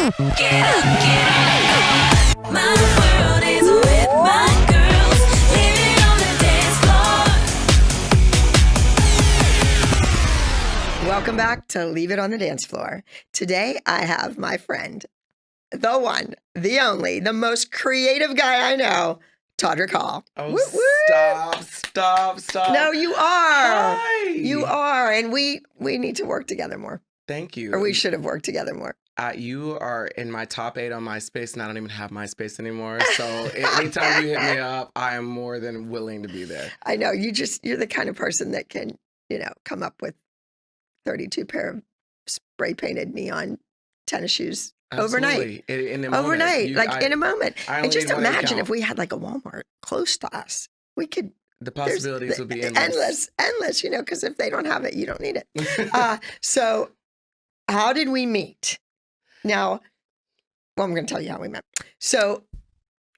Get up, my world is with my girls, living on the dance floor. Welcome back to Leave It on the Dance Floor. Today I have my friend, the one, the only, the most creative guy I know, Todrick Hall. Oh, Woo, woo. Stop. No, you are. Hi. You are. And we need to work together more. Thank you. Or we should have worked together more. You are in my top 8 on MySpace, and I don't even have MySpace anymore. So anytime you hit me up, I am more than willing to be there. I know. You're the kind of person that can, come up with 32 pair of spray painted neon tennis shoes Absolutely. overnight, in a moment. And just imagine if we had like a Walmart close to us, we could. The possibilities would be endless. Endless, because if they don't have it, you don't need it. So how did we meet? Now, I'm going to tell you how we met. So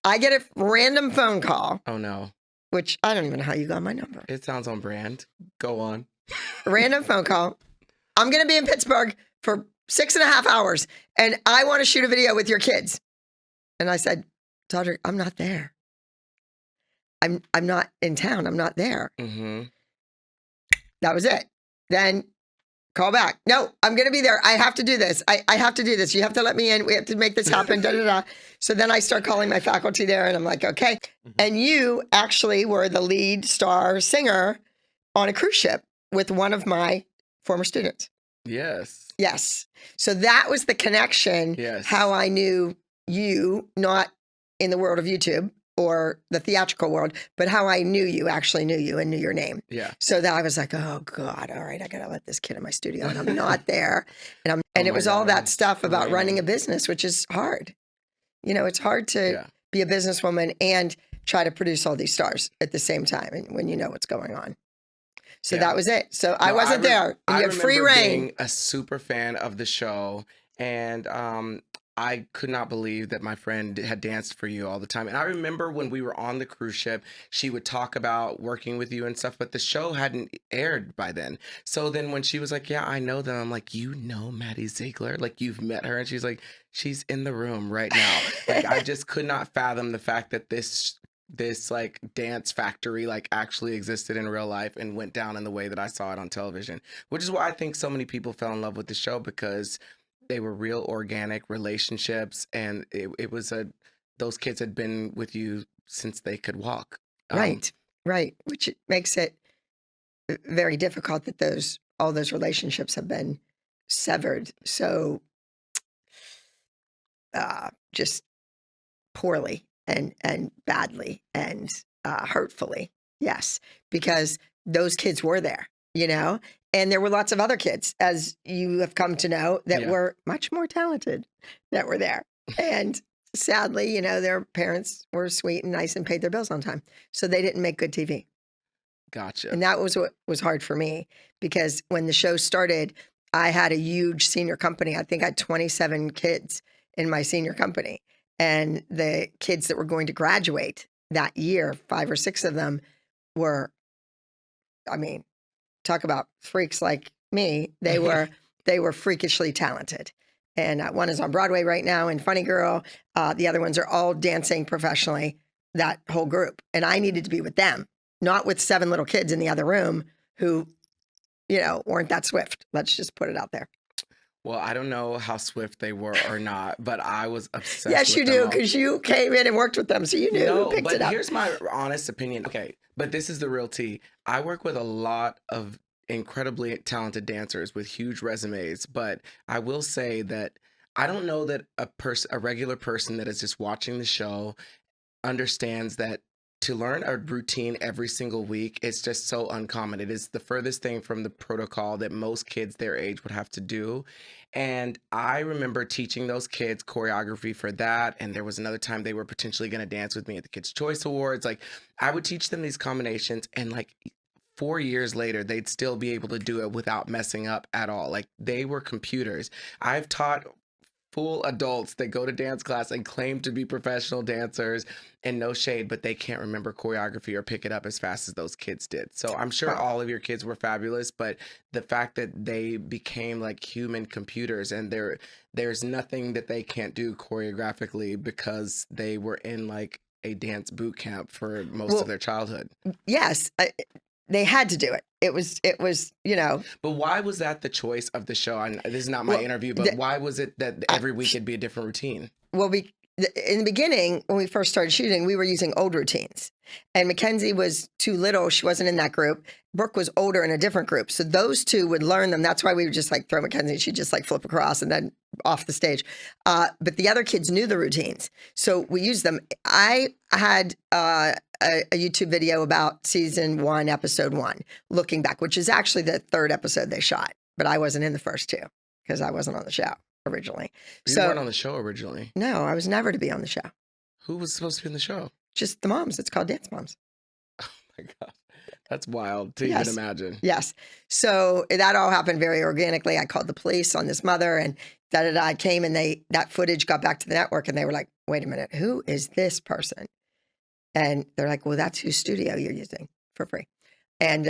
I get a random phone call. Oh, no. Which I don't even know how you got my number. It sounds on brand. Go on. Random phone call. I'm going to be in Pittsburgh for 6.5 hours, and I want to shoot a video with your kids. And I said, Todrick, I'm not there. I'm not in town. I'm not there. Mm-hmm. That was it. Then call back. No, I'm going to be there. I have to do this. I have to do this. You have to let me in. We have to make this happen. Da, da, da. So then I start calling my faculty there, and I'm like, okay. Mm-hmm. And you actually were the lead star singer on a cruise ship with one of my former students. Yes. So that was the connection. Yes. How I knew you, not in the world of YouTube or the theatrical world, but how I knew you, actually knew you and knew your name. Yeah. So that I was like, oh God, all right, I got to let this kid in my studio and I'm not there. And it was all that stuff about running a business, which is hard. It's hard to be a businesswoman and try to produce all these stars at the same time and when you know what's going on. So that was it. So I wasn't there. And you had free reign. Being a super fan of the show, and I could not believe that my friend had danced for you all the time. And I remember when we were on the cruise ship, she would talk about working with you and stuff, but the show hadn't aired by then. So then when she was like, yeah, I know them, I'm like, you know Maddie Ziegler? Like, you've met her? And she's like, she's in the room right now. Like, I just could not fathom the fact that this like dance factory like actually existed in real life and went down in the way that I saw it on television, which is why I think so many people fell in love with the show, because they were real organic relationships, and it was those kids had been with you since they could walk. Right. Which makes it very difficult that all those relationships have been severed so just poorly. And badly and hurtfully, yes, because those kids were there, and there were lots of other kids, as you have come to know, that were much more talented that were there. And sadly, their parents were sweet and nice and paid their bills on time. So they didn't make good TV. Gotcha. And that was what was hard for me, because when the show started, I had a huge senior company. I think I had 27 kids in my senior company. And the kids that were going to graduate that year, 5 or 6 of them were, talk about freaks like me. They were freakishly talented. And one is on Broadway right now in Funny Girl. The other ones are all dancing professionally, that whole group. And I needed to be with them, not with 7 little kids in the other room who, weren't that swift. Let's just put it out there. Well, I don't know how swift they were or not, but I was obsessed Yes, you do, because you came in and worked with them, so you knew who picked it up. But here's my honest opinion. Okay, but this is the real tea. I work with a lot of incredibly talented dancers with huge resumes, but I will say that I don't know that a regular person that is just watching the show understands that to learn a routine every single week, it's just so uncommon. It is the furthest thing from the protocol that most kids their age would have to do. And I remember teaching those kids choreography for that. And there was another time they were potentially going to dance with me at the Kids' Choice Awards. Like, I would teach them these combinations, and like 4 years later, they'd still be able to do it without messing up at all. Like, they were computers. I've taught full adults that go to dance class and claim to be professional dancers, and no shade, but they can't remember choreography or pick it up as fast as those kids did. So I'm sure Wow. all of your kids were fabulous, but the fact that they became like human computers, and there's nothing that they can't do choreographically because they were in like a dance boot camp for most Well, of their childhood. yes, they had to do it. It was, But why was that the choice of the show? And this is not my well, interview, but why was it that every week it'd be a different routine? well, in the beginning, when we first started shooting, we were using old routines. And Mackenzie was too little. She wasn't in that group. Brooke was older in a different group. So those two would learn them. That's why we would just like throw Mackenzie. She'd just like flip across and then off the stage. But the other kids knew the routines. So we used them. I had a YouTube video about season 1, episode 1, looking back, which is actually the 3rd episode they shot. But I wasn't in the first 2 because I wasn't on the show originally. You weren't on the show originally. No, I was never to be on the show. Who was supposed to be in the show? Just the moms. It's called Dance Moms. Oh my God. That's wild to Yes. even imagine. Yes. So that all happened very organically. I called the police on this mother and I came and that footage got back to the network and they were like, wait a minute, who is this person? And they're like, well, that's whose studio you're using for free. And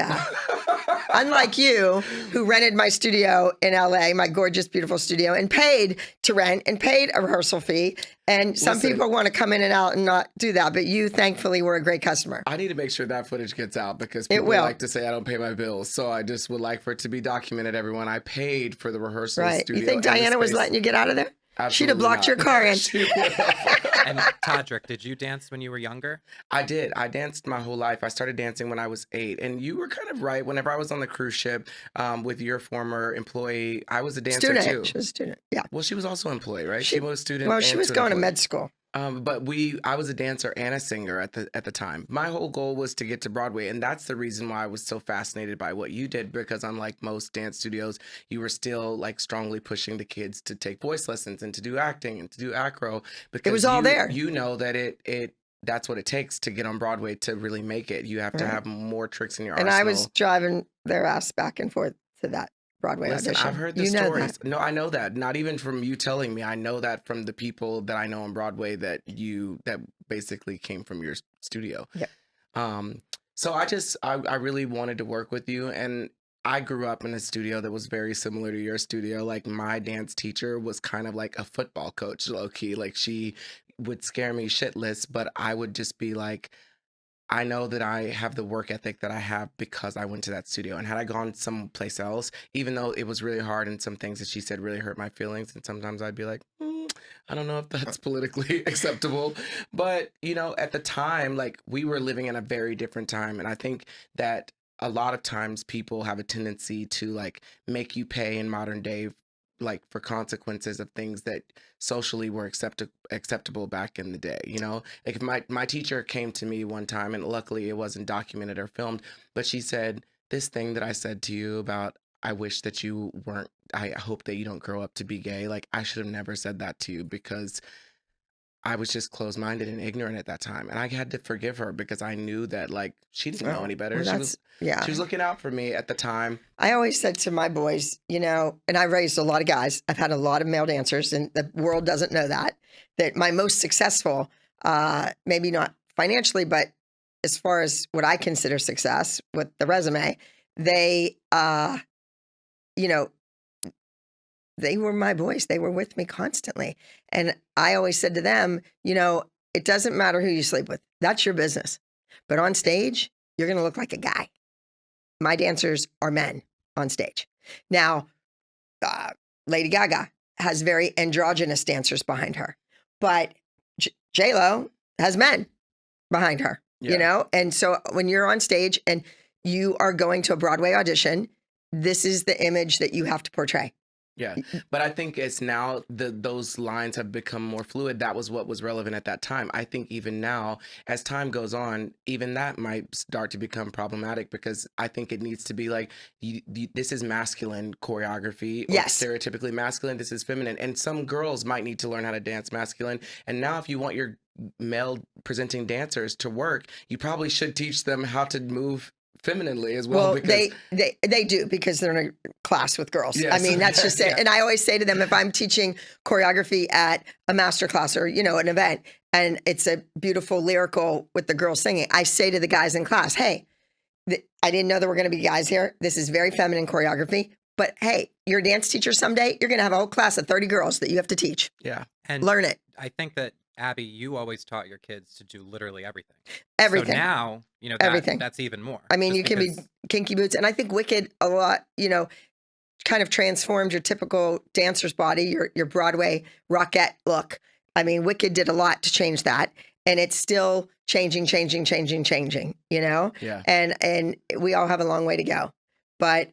unlike you, who rented my studio in LA, my gorgeous, beautiful studio, and paid to rent and paid a rehearsal fee. And some Listen. people want to come in and out and not do that. But you, thankfully, were a great customer. I need to make sure that footage gets out because It people will. like to say I don't pay my bills. So I just would like for it to be documented, everyone. I paid for the rehearsal Right. studio. You think and the Diana was space. letting you get out of there? She'd have Absolutely blocked not. your car in. She would have. And Todrick, did you dance when you were younger? I did. I danced my whole life. I started dancing when I was 8. And you were kind of right. Whenever I was on the cruise ship with your former employee, I was a dancer Student. too. She was a student. Yeah. Well, she was also an employee, right? She- She was a student. Well, she and was an going to employee. med school. But I was a dancer and a singer at the time. My whole goal was to get to Broadway, and that's the reason why I was so fascinated by what you did. Because unlike most dance studios, you were still like strongly pushing the kids to take voice lessons and to do acting and to do acro. Because was all there. You know that that's what it takes to get on Broadway to really make it. You have to Right. have more tricks in your And arsenal. I was driving their ass back and forth to that Broadway Listen, audition. I've heard the You know stories. that. No, I know that. Not even from you telling me. I know that from the people that I know on Broadway that basically came from your studio. Yeah. So I really wanted to work with you, and I grew up in a studio that was very similar to your studio. Like my dance teacher was kind of like a football coach, low key. Like she would scare me shitless, but I would just be like, I know that I have the work ethic that I have because I went to that studio. And had I gone someplace else, even though it was really hard and some things that she said really hurt my feelings, and sometimes I'd be like, I don't know if that's politically acceptable. But, at the time, like we were living in a very different time. And I think that a lot of times people have a tendency to like make you pay in modern day like for consequences of things that socially were acceptable back in the day, like if my teacher came to me one time, and luckily it wasn't documented or filmed, but she said, this thing that I said to you about I wish that you weren't, I hope that you don't grow up to be gay, like I should have never said that to you because I was just closed-minded and ignorant at that time. And I had to forgive her because I knew that like she didn't know any better. Well, She was looking out for me at the time. I always said to my boys, and I raised a lot of guys. I've had a lot of male dancers, and the world doesn't know that my most successful, maybe not financially, but as far as what I consider success with the resume, they, they were my boys. They were with me constantly. And I always said to them, it doesn't matter who you sleep with. That's your business. But on stage, you're going to look like a guy. My dancers are men on stage. Now, Lady Gaga has very androgynous dancers behind her, but J-Lo has men behind her, And so when you're on stage and you are going to a Broadway audition, this is the image that you have to portray. Yeah, but I think it's now those lines have become more fluid. That was what was relevant at that time. I think even now, as time goes on, even that might start to become problematic because I think it needs to be like, this is masculine choreography. Or Yes. stereotypically masculine. This is feminine. And some girls might need to learn how to dance masculine. And now if you want your male presenting dancers to work, you probably should teach them how to move femininely as well. Well, because they do because they're in a class with girls. I Yes. mean, that's just it. Yeah. And I always say to them, if I'm teaching choreography at a master class or, an event, and it's a beautiful lyrical with the girls singing, I say to the guys in class, hey, I didn't know there were going to be guys here. This is very feminine choreography. But hey, you're a dance teacher someday. You're going to have a whole class of 30 girls that you have to teach. yeah, And Learn it. I think that, Abby, you always taught your kids to do literally everything. Everything. So now, Everything. that's even more. I mean, Just you can be because- kinky boots. And I think Wicked a lot, kind of transformed your typical dancer's body, your Broadway rockette look. I mean, Wicked did a lot to change that. And it's still changing, yeah, And we all have a long way to go. But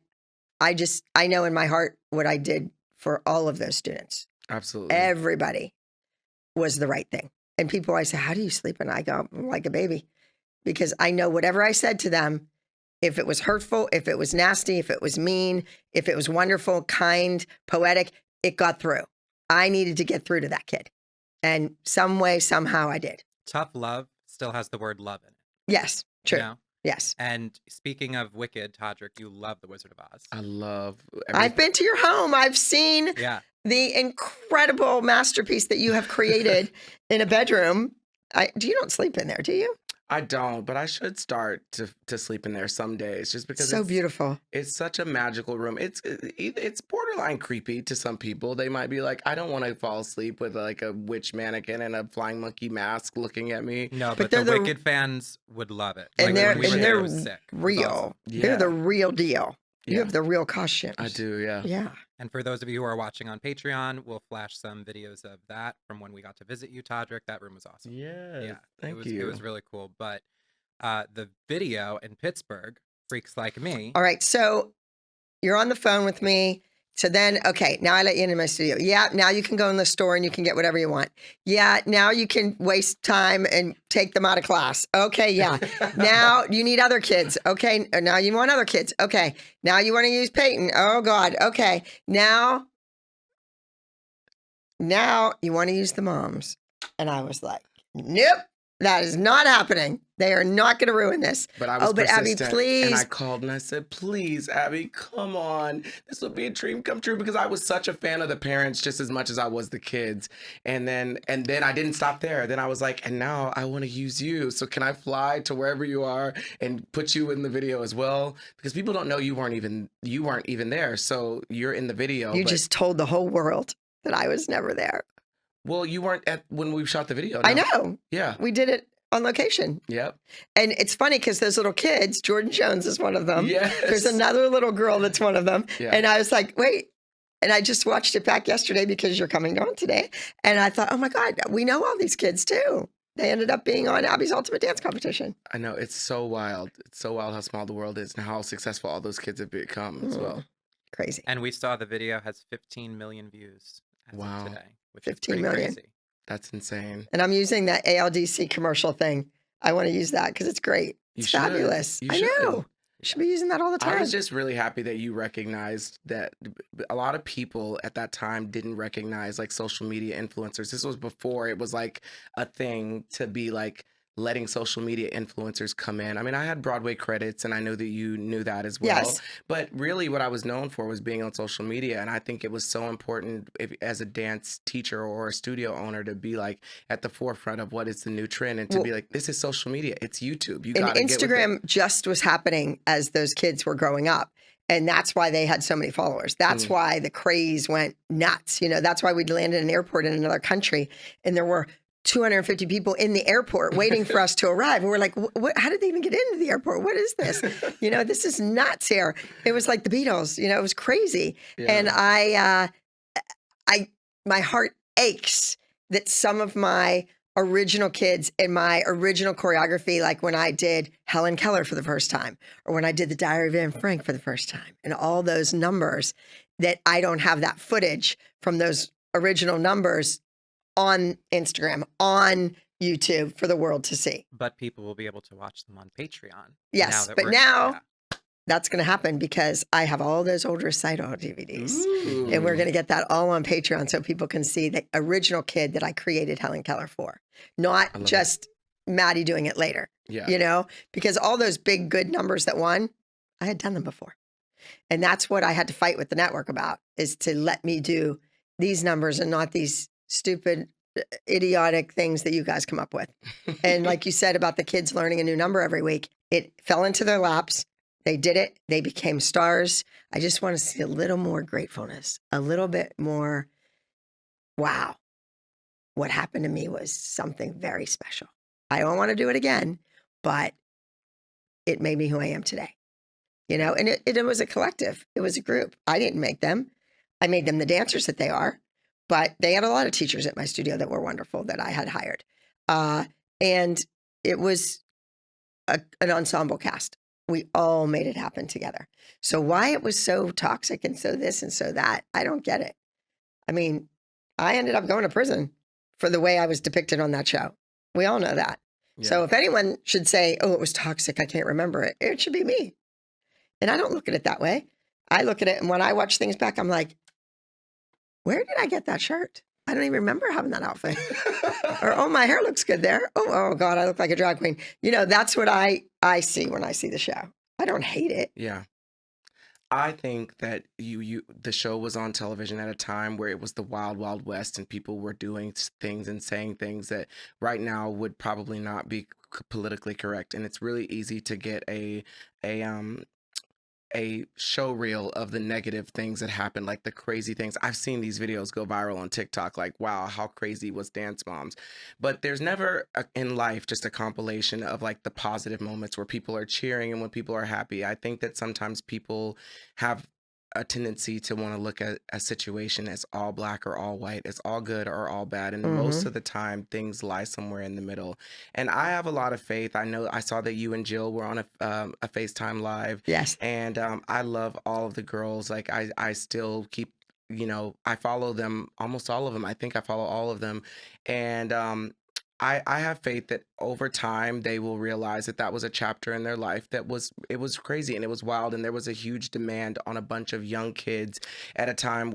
I know in my heart what I did for all of those students. absolutely. Everybody was the right thing. And people always say, how do you sleep? And I go, I'm like a baby. Because I know whatever I said to them, if it was hurtful, if it was nasty, if it was mean, if it was wonderful, kind, poetic, it got through. I needed to get through to that kid. And some way, somehow I did. Tough love still has the word love in it. Yes, true. You know? Yes. And speaking of Wicked, Todrick, you love The Wizard of Oz. I love. I've been to your home. I've seen Yeah. the incredible masterpiece that you have created in a bedroom. You don't sleep in there, do you? I don't, but I should start to sleep in there some days, just because So beautiful. It's such a magical room. It's borderline creepy to some people. They might be like, I don't want to fall asleep with like a witch mannequin and a flying monkey mask looking at me. No, But but they're the the- Wicked fans would love it. And Like, they're when we were and there, they're it was sick. It was real. awesome. They're the real deal. You Yeah. have the real costumes. I do, yeah. Yeah. And for those of you who are watching on Patreon, we'll flash some videos of that from when we got to visit you, Todrick. That room was awesome. Yes, Yeah, thank it you. was really cool. But the video in Pittsburgh, Freaks Like Me. All right. So you're on the phone with me. So then, okay, now I let you into my studio. Yeah, now you can go in the store and you can get whatever you want. Yeah, now you can waste time and take them out of class. Okay, yeah. Now you need other kids. Okay, now you want other kids. Okay, now you want to use Peyton. Oh, God. Okay, now you want to use the moms. And I was like, nope, that is not happening. They are not going to ruin this. But I was but Abby, persistent, please. and I called and I said, please, Abby, come on. This will be a dream come true, because I was such a fan of the parents just as much as I was the kids. And then I didn't stop there. Then I was like, and now I want to use you. So can I fly to wherever you are and put you in the video as well? Because people don't know you weren't even there. So you're in the video. You but- just told the whole world that I was never there. Well, you weren't at when we shot the video. I no. know. Yeah. We did it on location. Yep. And it's funny because those little kids, Jordan Jones is one of them. Yes. There's another little girl that's one of them. Yeah. And I was like, wait. And I just watched it back yesterday because you're coming on today. And I thought, oh my God, we know all these kids too. They ended up being on Abby's Ultimate Dance Competition. I know. It's so wild. It's so wild how small the world is and how successful all those kids have become as well. Crazy. And we saw the video has 15 million views as Wow. of today, which 15 is pretty million. crazy. That's insane. And I'm using that ALDC commercial thing. I want to use that because it's great. You It's should. fabulous. You I should. know. Should be using that all the I time. was just really happy that you recognized that a lot of people at that time didn't recognize like social media influencers. This was before it was like a thing to be like letting social media influencers come in. I mean, I had Broadway credits and I know that you knew that as well. Yes. But really what I was known for was being on social media. And I think it was so important as a dance teacher or a studio owner to be like at the forefront of what is the new trend and to Well, be like, this is social media. It's YouTube. You And got to get with it. Instagram just was happening as those kids were growing up. And that's why they had so many followers. That's why the craze went nuts. That's why we'd land in an airport in another country and there were 250 people in the airport waiting for us to arrive. And we're like, how did they even get into the airport? What is this? This is nuts here. It was like the Beatles, it was crazy. Yeah. And my heart aches that some of my original kids and my original choreography, like when I did Helen Keller for the first time, or when I did the Diary of Anne Frank for the first time, and all those numbers, that I don't have that footage from those original numbers on Instagram, on YouTube for the world to see. But people will be able to watch them on Patreon. Yes, but now that's going to happen because I have all those old recital DVDs. Ooh. And we're going to get that all on Patreon so people can see the original kid that I created Helen Keller for. Not love just Maddie doing it later, Yeah. you know, because all those big, good numbers that won, I had done them before. And that's what I had to fight with the network about, is to let me do these numbers and not these stupid, idiotic things that you guys come up with. And like you said about the kids learning a new number every week, it fell into their laps. They did it. They became stars. I just want to see a little more gratefulness, a little bit more, wow, what happened to me was something very special. I don't want to do it again, but it made me who I am today. You know, and it was a collective. It was a group. I didn't make them. I made them the dancers that they are, but they had a lot of teachers at my studio that were wonderful that I had hired. And it was an ensemble cast. We all made it happen together. So why it was so toxic and so this and so that, I don't get it. I mean, I ended up going to prison for the way I was depicted on that show. We all know that. Yeah. So if anyone should say, oh, it was toxic, I can't remember it, it should be me. And I don't look at it that way. I look at it, and when I watch things back, I'm like, where did I get that shirt? I don't even remember having that outfit. Or, oh, my hair looks good there. Oh, God, I look like a drag queen. You know, that's what I see when I see the show. I don't hate it. Yeah. I think that the show was on television at a time where it was the wild, wild west, and people were doing things and saying things that right now would probably not be politically correct. And it's really easy to get a show reel of the negative things that happen, like the crazy things. I've seen these videos go viral on TikTok, like, wow, how crazy was Dance Moms? But there's never in life just a compilation of like the positive moments where people are cheering and when people are happy. I think that sometimes people have a tendency to want to look at a situation as all black or all white, as all good or all bad. And most of the time, things lie somewhere in the middle. And I have a lot of faith. I know I saw that you and Jill were on a FaceTime live. Yes. And I love all of the girls. Like I still keep, I follow them, almost all of them. I think I follow all of them. And I have faith that over time they will realize that that was a chapter in their life it was crazy and it was wild, and there was a huge demand on a bunch of young kids at a time,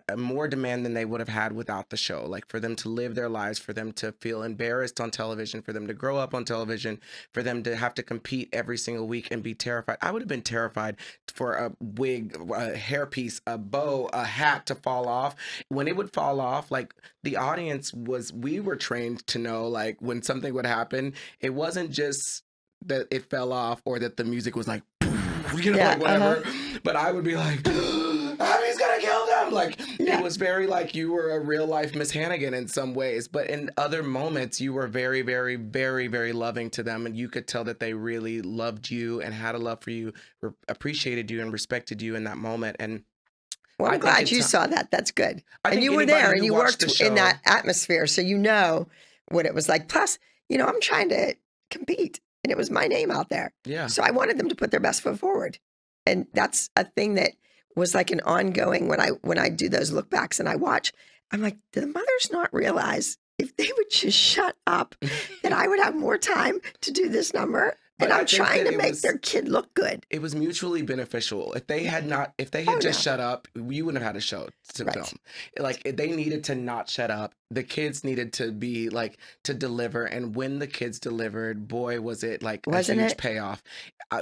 a more demand than they would have had without the show. Like for them to live their lives, for them to feel embarrassed on television, for them to grow up on television, for them to have to compete every single week and be terrified. I would have been terrified for a wig, a hairpiece, a bow, a hat to fall off. When it would fall off, like the audience we were trained to know, like when something would happen, it wasn't just that it fell off or that the music was like, like whatever, but I would be like, Abby's gonna kill them. Like it was very like you were a real life Miss Hannigan in some ways, but in other moments you were very, very, very, very loving to them, and you could tell that they really loved you and had a love for you, appreciated you and respected you in that moment. And well, I'm glad you saw that. That's good. I And think you were anybody there who and you watched worked the in that show- atmosphere. So you know what it was like. Plus, I'm trying to compete, and it was my name out there. Yeah. So I wanted them to put their best foot forward. And that's a thing that was like an ongoing, when I do those look backs and I watch, I'm like, do the mothers not realize if they would just shut up that I would have more time to do this number? But And I I'm think trying that to it make was- their kid look good. It was mutually beneficial. If they had just shut up, you wouldn't have had a show to Right. film. Like they needed to not shut up. The kids needed to be like to deliver, and when the kids delivered, boy, was it like Wasn't a huge it? payoff.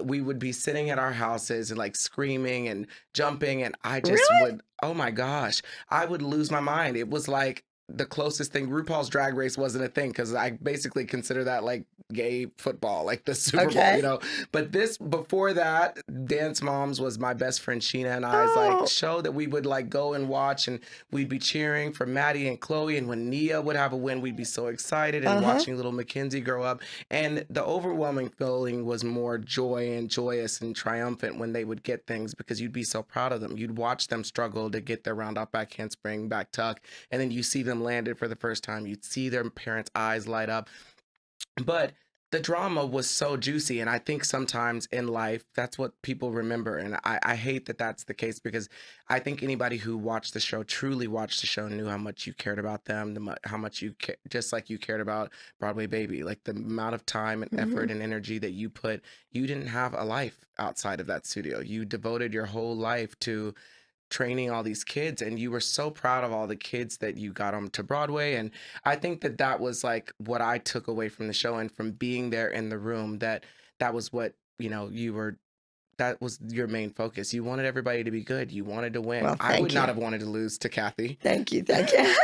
We would be sitting at our houses and like screaming and jumping, and I just Really? would. Oh my gosh, I would lose my mind. It was like the closest thing. RuPaul's Drag Race wasn't a thing because I basically consider that like gay football, like the Super Okay. Bowl, But before that, Dance Moms was my best friend Sheena and I's Oh. like show that we would like go and watch, and we'd be cheering for Maddie and Chloe, and when Nia would have a win, we'd be so excited, and watching little Mackenzie grow up. And the overwhelming feeling was more joy and joyous and triumphant when they would get things, because you'd be so proud of them. You'd watch them struggle to get their round off back handspring, back tuck, and then you see them land it for the first time. You'd see their parents' eyes light up. But the drama was so juicy, and I think sometimes in life that's what people remember, and I hate that that's the case, because I think anybody who watched the show, truly watched the show, knew how much you cared about them, how much just like you cared about Broadway Baby, like the amount of time and effort and energy that you put. You didn't have a life outside of that studio. You devoted your whole life to training all these kids, and you were so proud of all the kids that you got on to Broadway. And I think that that was like what I took away from the show and from being there in the room, that was what, that was your main focus. You wanted everybody to be good. You wanted to win. Well, I would thank not you. have wanted to lose to Kathy. Thank you. Thank you.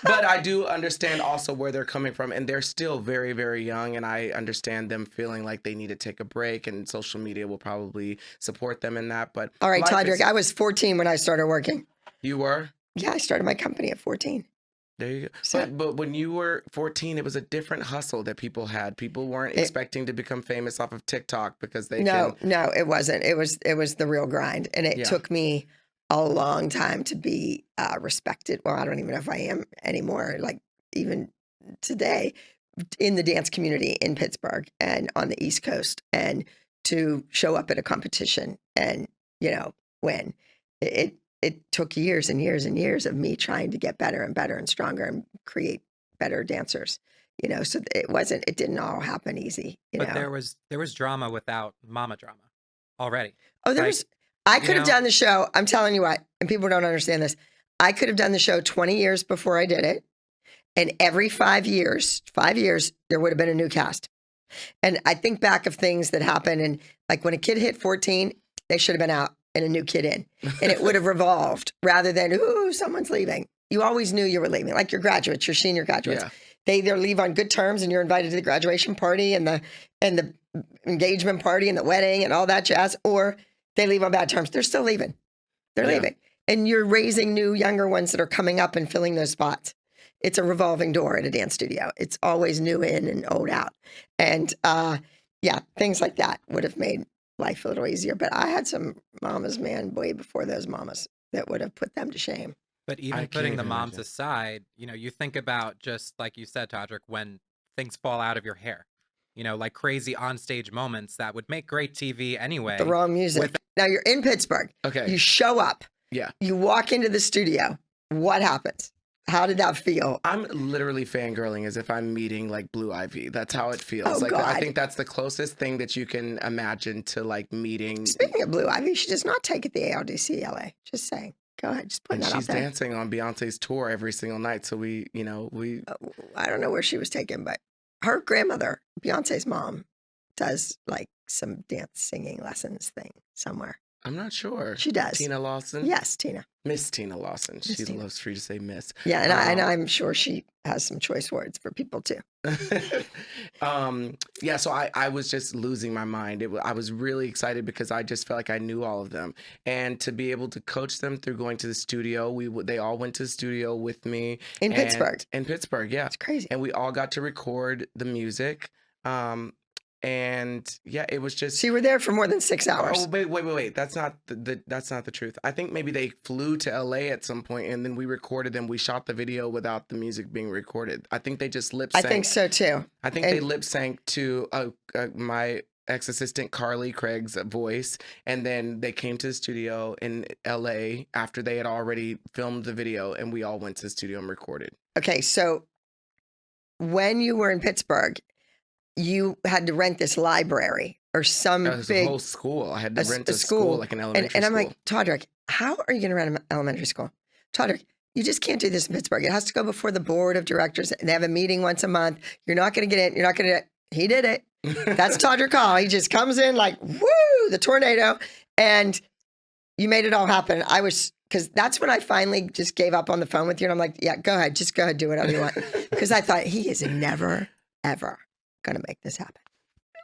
But I do understand also where they're coming from, and they're still very, very young, and I understand them feeling like they need to take a break, and social media will probably support them in that. But All right, life Todrick, is- I was 14 when I started working. You were? Yeah, I started my company at 14. There you go. So- But when you were 14, it was a different hustle that people had. People weren't expecting to become famous off of TikTok because they No, can. no, it wasn't. It was the real grind, and it Yeah. took me a long time to be respected. Well, I don't even know if I am anymore. Like even today, in the dance community in Pittsburgh and on the East Coast, and to show up at a competition and win. It took years and years and years of me trying to get better and better and stronger and create better dancers. So it didn't all happen easy. But there was drama without mama drama already. Oh, Like, I could have know- done the show. I'm telling you what, and people don't understand this. I could have done the show 20 years before I did it. And every 5 years, there would have been a new cast. And I think back of things that happened. And like when a kid hit 14, they should have been out and a new kid in. And it would have revolved rather than, ooh, someone's leaving. You always knew you were leaving. Like your graduates, your senior graduates. Yeah. They either leave on good terms and you're invited to the graduation party and the engagement party and the wedding and all that jazz, or they leave on bad terms. They're still leaving. They're Yeah. leaving. And you're raising new, younger ones that are coming up and filling those spots. It's a revolving door at a dance studio. It's always new in and old out. And things like that would have made life a little easier. But I had some mamas, man, way before those mamas that would have put them to shame. But I even can't putting the even moms imagine. aside, you think about, just like you said, Todrick, when things fall out of your hair, like crazy onstage moments that would make great TV anyway. The wrong music. Now you're in Pittsburgh. Okay. You show up. Yeah. You walk into the studio. What happens? How did that feel? I'm literally fangirling as if I'm meeting like Blue Ivy. That's how it feels. Oh, like God. I think that's the closest thing that you can imagine to like meeting. Speaking of Blue Ivy, she does not take it the ALDC LA. Just saying. Go ahead. Just putting And that out she's there. dancing on Beyonce's tour every single night. So we. I don't know where she was taken, but her grandmother, Beyonce's mom, does like some dance singing lessons thing somewhere. I'm not sure. She does. Tina Lawson. Yes, Tina. Miss Tina Lawson. She Tina. loves for you to say Miss. Yeah, and Um, I'm sure she has some choice words for people too. Yeah, so I was just losing my mind. I was really excited because I just felt like I knew all of them, and to be able to coach them through going to the studio. They all went to the studio with me In Pittsburgh. In Pittsburgh, yeah, It's crazy. and we all got to record the music. And yeah, it was just. So you were there for more than 6 hours. Oh wait! That's not that's not the truth. I think maybe they flew to LA at some point, and then we recorded them. We shot the video without the music being recorded. I think they just lip I synced. think so too. I think they lip synced to my ex-assistant Carly Craig's voice, and then they came to the studio in LA after they had already filmed the video, and we all went to the studio and recorded. Okay, so when you were in Pittsburgh, you had to rent this library or some It was big a whole school. I had to rent a a school like an elementary and I'm school. like, Todrick, how are you going to run an elementary school? Todrick, you just can't do this in Pittsburgh. It has to go before the board of directors and they have a meeting once a month. You're not going to get in. You're not going to. He did it. That's Todrick Hall. He just comes in like, woo, the tornado. And you made it all happen. Because that's when I finally just gave up on the phone with you. And I'm like, yeah, go ahead. Just go ahead. Do whatever you want. Because I thought he is never, ever going to make this happen.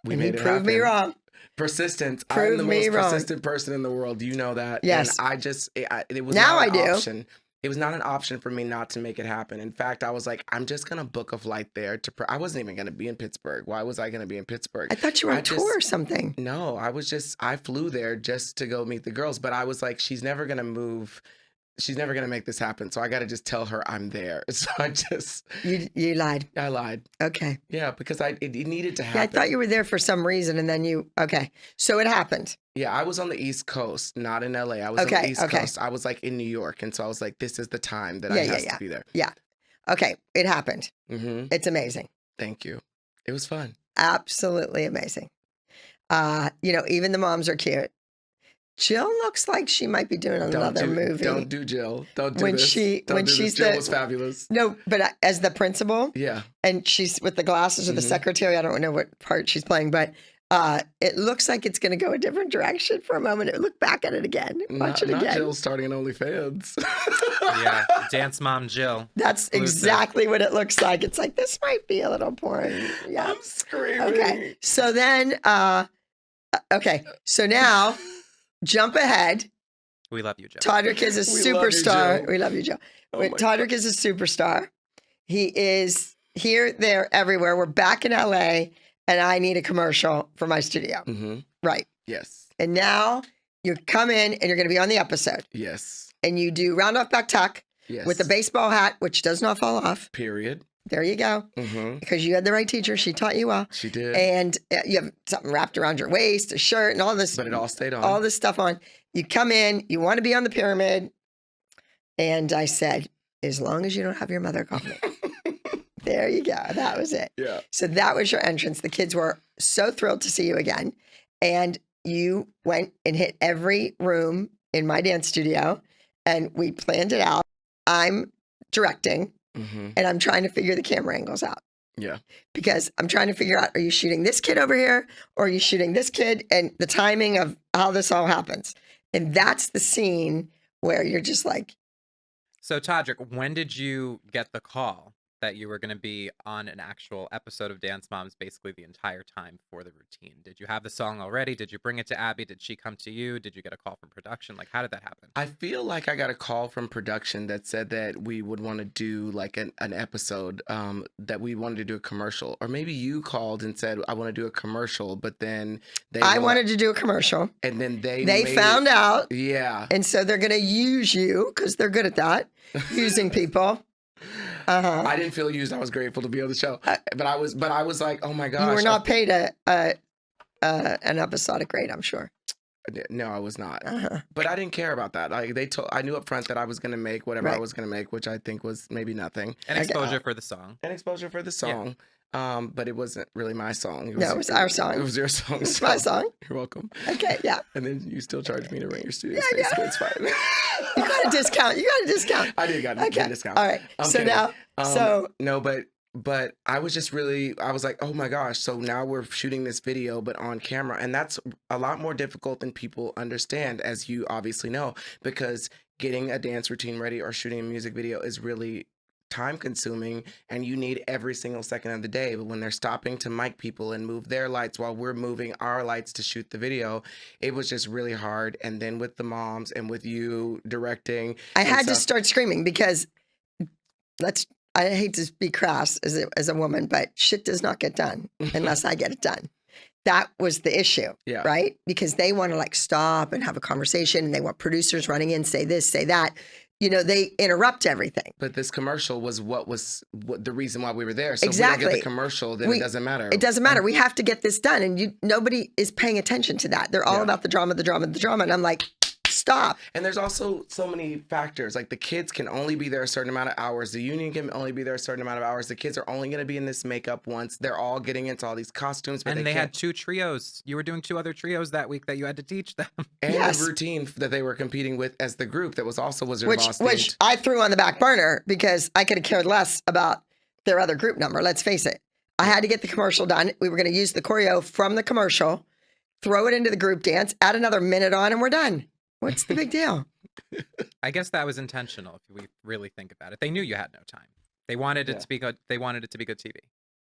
We And made he it proved me happen. wrong. Persistence. I'm Proved the me most wrong. persistent person in the world. You know that. Yes. And it was Now not I an do. option. It was not an option for me not to make it happen. In fact, I was like, I'm just going to book a flight there. I wasn't even going to be in Pittsburgh. Why was I going to be in Pittsburgh? I thought you were on I just- tour or something. No, I flew there just to go meet the girls. But I was like, she's never going to move. She's never going to make this happen. So I got to just tell her I'm there. So You lied. I lied. Okay. Yeah, because it needed to happen. Yeah, I thought you were there for some reason, and then okay. So it happened. Yeah, I was on the East Coast, not in LA. I was on Okay, the East okay. Coast. I was like in New York. And so I was like, this is the time that Yeah, I yeah, have yeah. to be there. Yeah. Okay. It happened. It's amazing. Thank you. It was fun. Absolutely amazing. Even the moms are cute. Jill looks like she might be doing another movie. Don't do Jill. Don't do When this. when Jill she's was fabulous. No, but as the principal, Yeah. and she's with the glasses or the secretary. I don't know what part she's playing, but it looks like it's going to go a different direction for a moment. Look back at it again. Watch it again. Not Jill starting an OnlyFans. Yeah, dance mom Jill. That's exactly what it looks like. It's like, this might be a little porn. Yeah. I'm screaming. Okay. So then, so now jump ahead. We love you, Jill. Todrick is a superstar. We love you, Joe. Todrick is a superstar. He is here, there, everywhere. We're back in LA, and I need a commercial for my studio. Mm-hmm. Right. Yes. And now you come in, and you're going to be on the episode. Yes. And you do round off back tuck with a baseball hat, which does not fall off. Period. There you go. Mm-hmm. Because you had the right teacher. She taught you well. She did. And you have something wrapped around your waist, a shirt, and all this. But it all stayed on. All this stuff on. You come in, you want to be on the pyramid. And I said, as long as you don't have your mother call me. There you go. That was it. Yeah. So that was your entrance. The kids were so thrilled to see you again. And you went and hit every room in my dance studio. And we planned it out. I'm directing. Mm-hmm. And I'm trying to figure the camera angles out. Yeah. Because I'm trying to figure out, are you shooting this kid over here or are you shooting this kid, and the timing of how this all happens. And that's the scene where you're just like. So Todrick, when did you get the call that you were going to be on an actual episode of Dance Moms basically the entire time for the routine? Did you have the song already? Did you bring it to Abby? Did she come to you? Did you get a call from production? Like, how did that happen? I feel like I got a call from production that said that we would want to do like an episode, that we wanted to do a commercial. Or maybe you called and said, I want to do a commercial, but then I wanted to do a commercial. And then they found out. Yeah. And so they're going to use you because they're good at that, using people. I didn't feel used. I was grateful to be on the show, but I was like, oh my gosh. You were not paid an episodic rate, I'm sure. No, I was not. But I didn't care about that. I knew up front that I was going to make whatever I was going to make, which I think was maybe nothing. And exposure for the song. And exposure for the song. Yeah. But it wasn't really my song. It was our song. It was your song. It's my song. You're welcome. Okay, yeah. And then you still charged me to rent your studio space, but it's fine. You got a discount. I did get a discount. All right. So now, no, but I was just I was like, oh my gosh. So now we're shooting this video, but on camera. And that's a lot more difficult than people understand, as you obviously know, because getting a dance routine ready or shooting a music video is really time consuming, and you need every single second of the day. But when they're stopping to mic people and move their lights while we're moving our lights to shoot the video, it was just really hard. And then with the moms and with you directing, I had to start screaming because I hate to be crass as a woman, but shit does not get done unless I get it done. That was the issue, right? Because they want to like stop and have a conversation, and they want producers running in, say this, say that. You know, they interrupt everything. But this commercial was what the reason why we were there. So exactly. if we don't get the commercial, then it doesn't matter. It doesn't matter. We have to get this done. And nobody is paying attention to that. They're all about the drama. And I'm like, stop. And there's also so many factors. Like the kids can only be there a certain amount of hours. The union can only be there a certain amount of hours. The kids are only going to be in this makeup once. They're all getting into all these costumes. But and they had 2 trios. You were doing 2 other trios that week that you had to teach them. And the routine that they were competing with as the group that was also Wizard of Oz. Which I threw on the back burner because I could have cared less about their other group number. Let's face it. I had to get the commercial done. We were going to use the choreo from the commercial, throw it into the group dance, add another minute on, and we're done. What's the big deal? I guess that was intentional if we really think about it. They knew you had no time. They wanted it to be good. They wanted it to be good TV,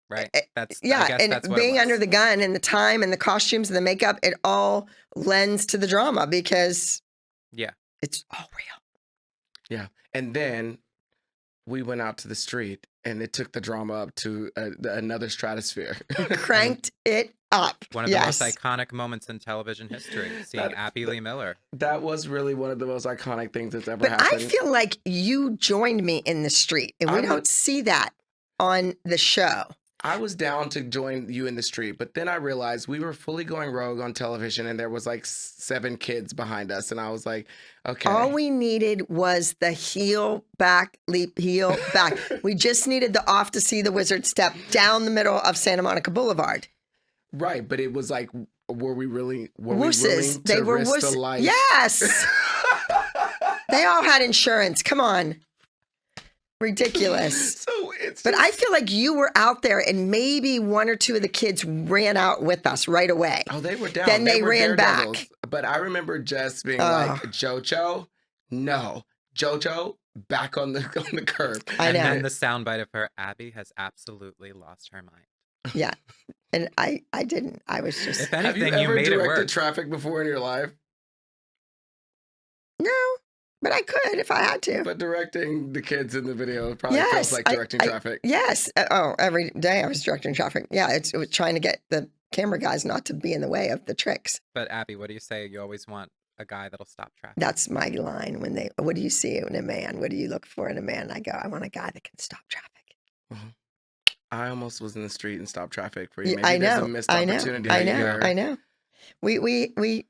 right? I guess that's what being under the gun and the time and the costumes and the makeup, it all lends to the drama because it's all real. Yeah. And then we went out to the street and it took the drama up to another stratosphere. Cranked it up. One of the most iconic moments in television history, seeing Abby Lee Miller. That was really one of the most iconic things that's ever happened. But I feel like you joined me in the street, and we don't see that on the show. I was down to join you in the street, but then I realized we were fully going rogue on television, and there was like 7 kids behind us, and I was like, okay. All we needed was the heel, back, leap, heel, back. We just needed the off to see the wizard step down the middle of Santa Monica Boulevard. Right, but it was like were we willing Wusses. They to were risk the wusses. life? Yes. They all had insurance. Come on. Ridiculous. So it's But just, I feel like you were out there and maybe one or two of the kids ran out with us right away. oh, they were down. Then they were ran back. daredevils. But I remember Jess being Oh. like, JoJo, no. JoJo, back on the curb. I And know. then the soundbite of her, Abby has absolutely lost her mind. Yeah. And I didn't. I was just, If Have you anything, you ever made it directed work. traffic before in your life? no, but I could if I had to. But directing the kids in the video probably Yes, feels like directing traffic. Yes. Every day I was directing traffic. Yeah. It was trying to get the camera guys not to be in the way of the tricks. But Abby, what do you say? You always want a guy that'll stop traffic. That's my line when what do you see in a man? What do you look for in a man? I go, I want a guy that can stop traffic. I almost was in the street and stopped traffic for you. Yeah, Maybe I there's know. a missed I know. opportunity. I that know. you're- I know. We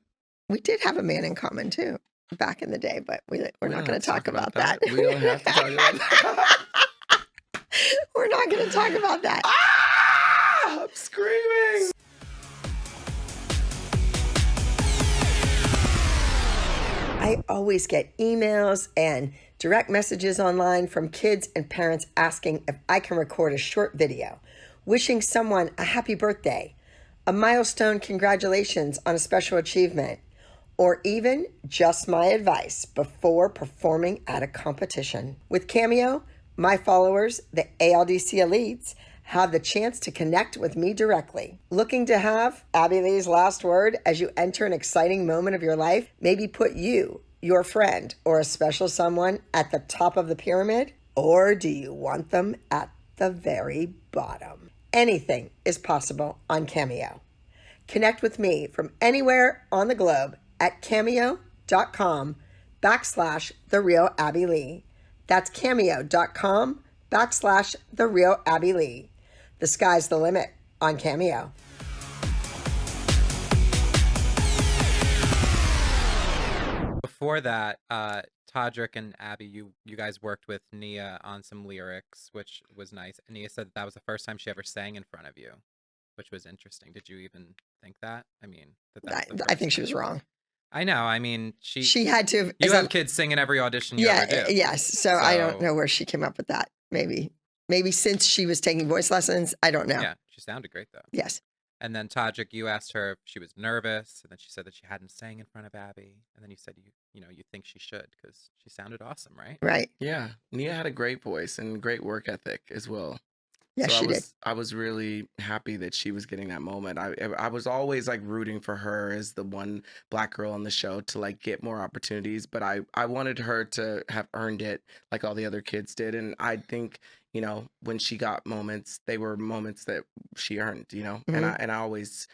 did have a man in common too back in the day, but we're We not don't going have to talk about that. We don't have to talk about that. We're not going to talk about that. Ah! I'm screaming. I always get emails and direct messages online from kids and parents asking if I can record a short video, wishing someone a happy birthday, a milestone congratulations on a special achievement, or even just my advice before performing at a competition. With Cameo, my followers, the ALDC elites, have the chance to connect with me directly. Looking to have Abby Lee's last word as you enter an exciting moment of your life? Maybe put you, your friend, or a special someone at the top of the pyramid? Or do you want them at the very bottom? Anything is possible on Cameo. Connect with me from anywhere on the globe at cameo.com/TheRealAbbyLee. That's cameo.com/TheRealAbbyLee. The sky's the limit on Cameo. Before that, Todrick and Abby, you guys worked with Nia on some lyrics, which was nice. And Nia said that was the first time she ever sang in front of you, which was interesting. Did you even think that? I mean, I think she was wrong. I know. I mean, She had to. You have kids singing every audition you ever do. Yes. So I don't So- know where she came up with that. Maybe since she was taking voice lessons. I don't know. Yeah, she sounded great though. Yes. And then Todrick, you asked her if she was nervous, and then she said that she hadn't sang in front of Abby, and then you said you think she should because she sounded awesome, right? Right. Yeah, Nia had a great voice and great work ethic as well. Yes, So she did. I was really happy that she was getting that moment. I was always like rooting for her as the one Black girl on the show to like get more opportunities, but I wanted her to have earned it like all the other kids did. And I think, when she got moments, they were moments that she earned, and I always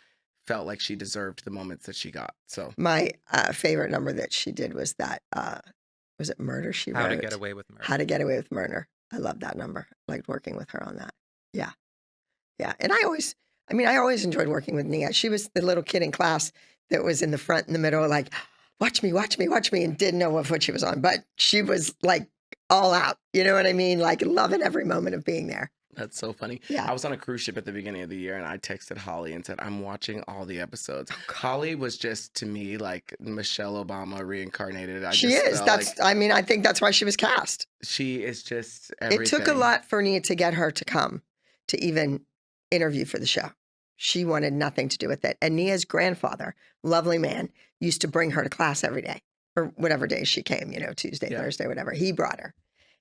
felt like she deserved the moments that she got. So My favorite number that she did was that, was it Murder She Wrote? How to Get Away with Murder. How to Get Away with Murder. I love that number. I liked working with her on that. Yeah. Yeah. And I always enjoyed working with Nia. She was the little kid in class that was in the front in the middle, like, watch me, and didn't know what foot she was on. But she was like all out. You know what I mean? Like loving every moment of being there. that's so funny. Yeah. I was on a cruise ship at the beginning of the year and I texted Holly and said, I'm watching all the episodes. Oh, Holly was just to me like Michelle Obama reincarnated. She just is. felt That's, like I think that's why she was cast. she is just everything. It took a lot for Nia to get her to come to even interview for the show. She wanted nothing to do with it. And Nia's grandfather, lovely man, used to bring her to class every day or whatever day she came, Tuesday, Yeah. Thursday, whatever. He brought her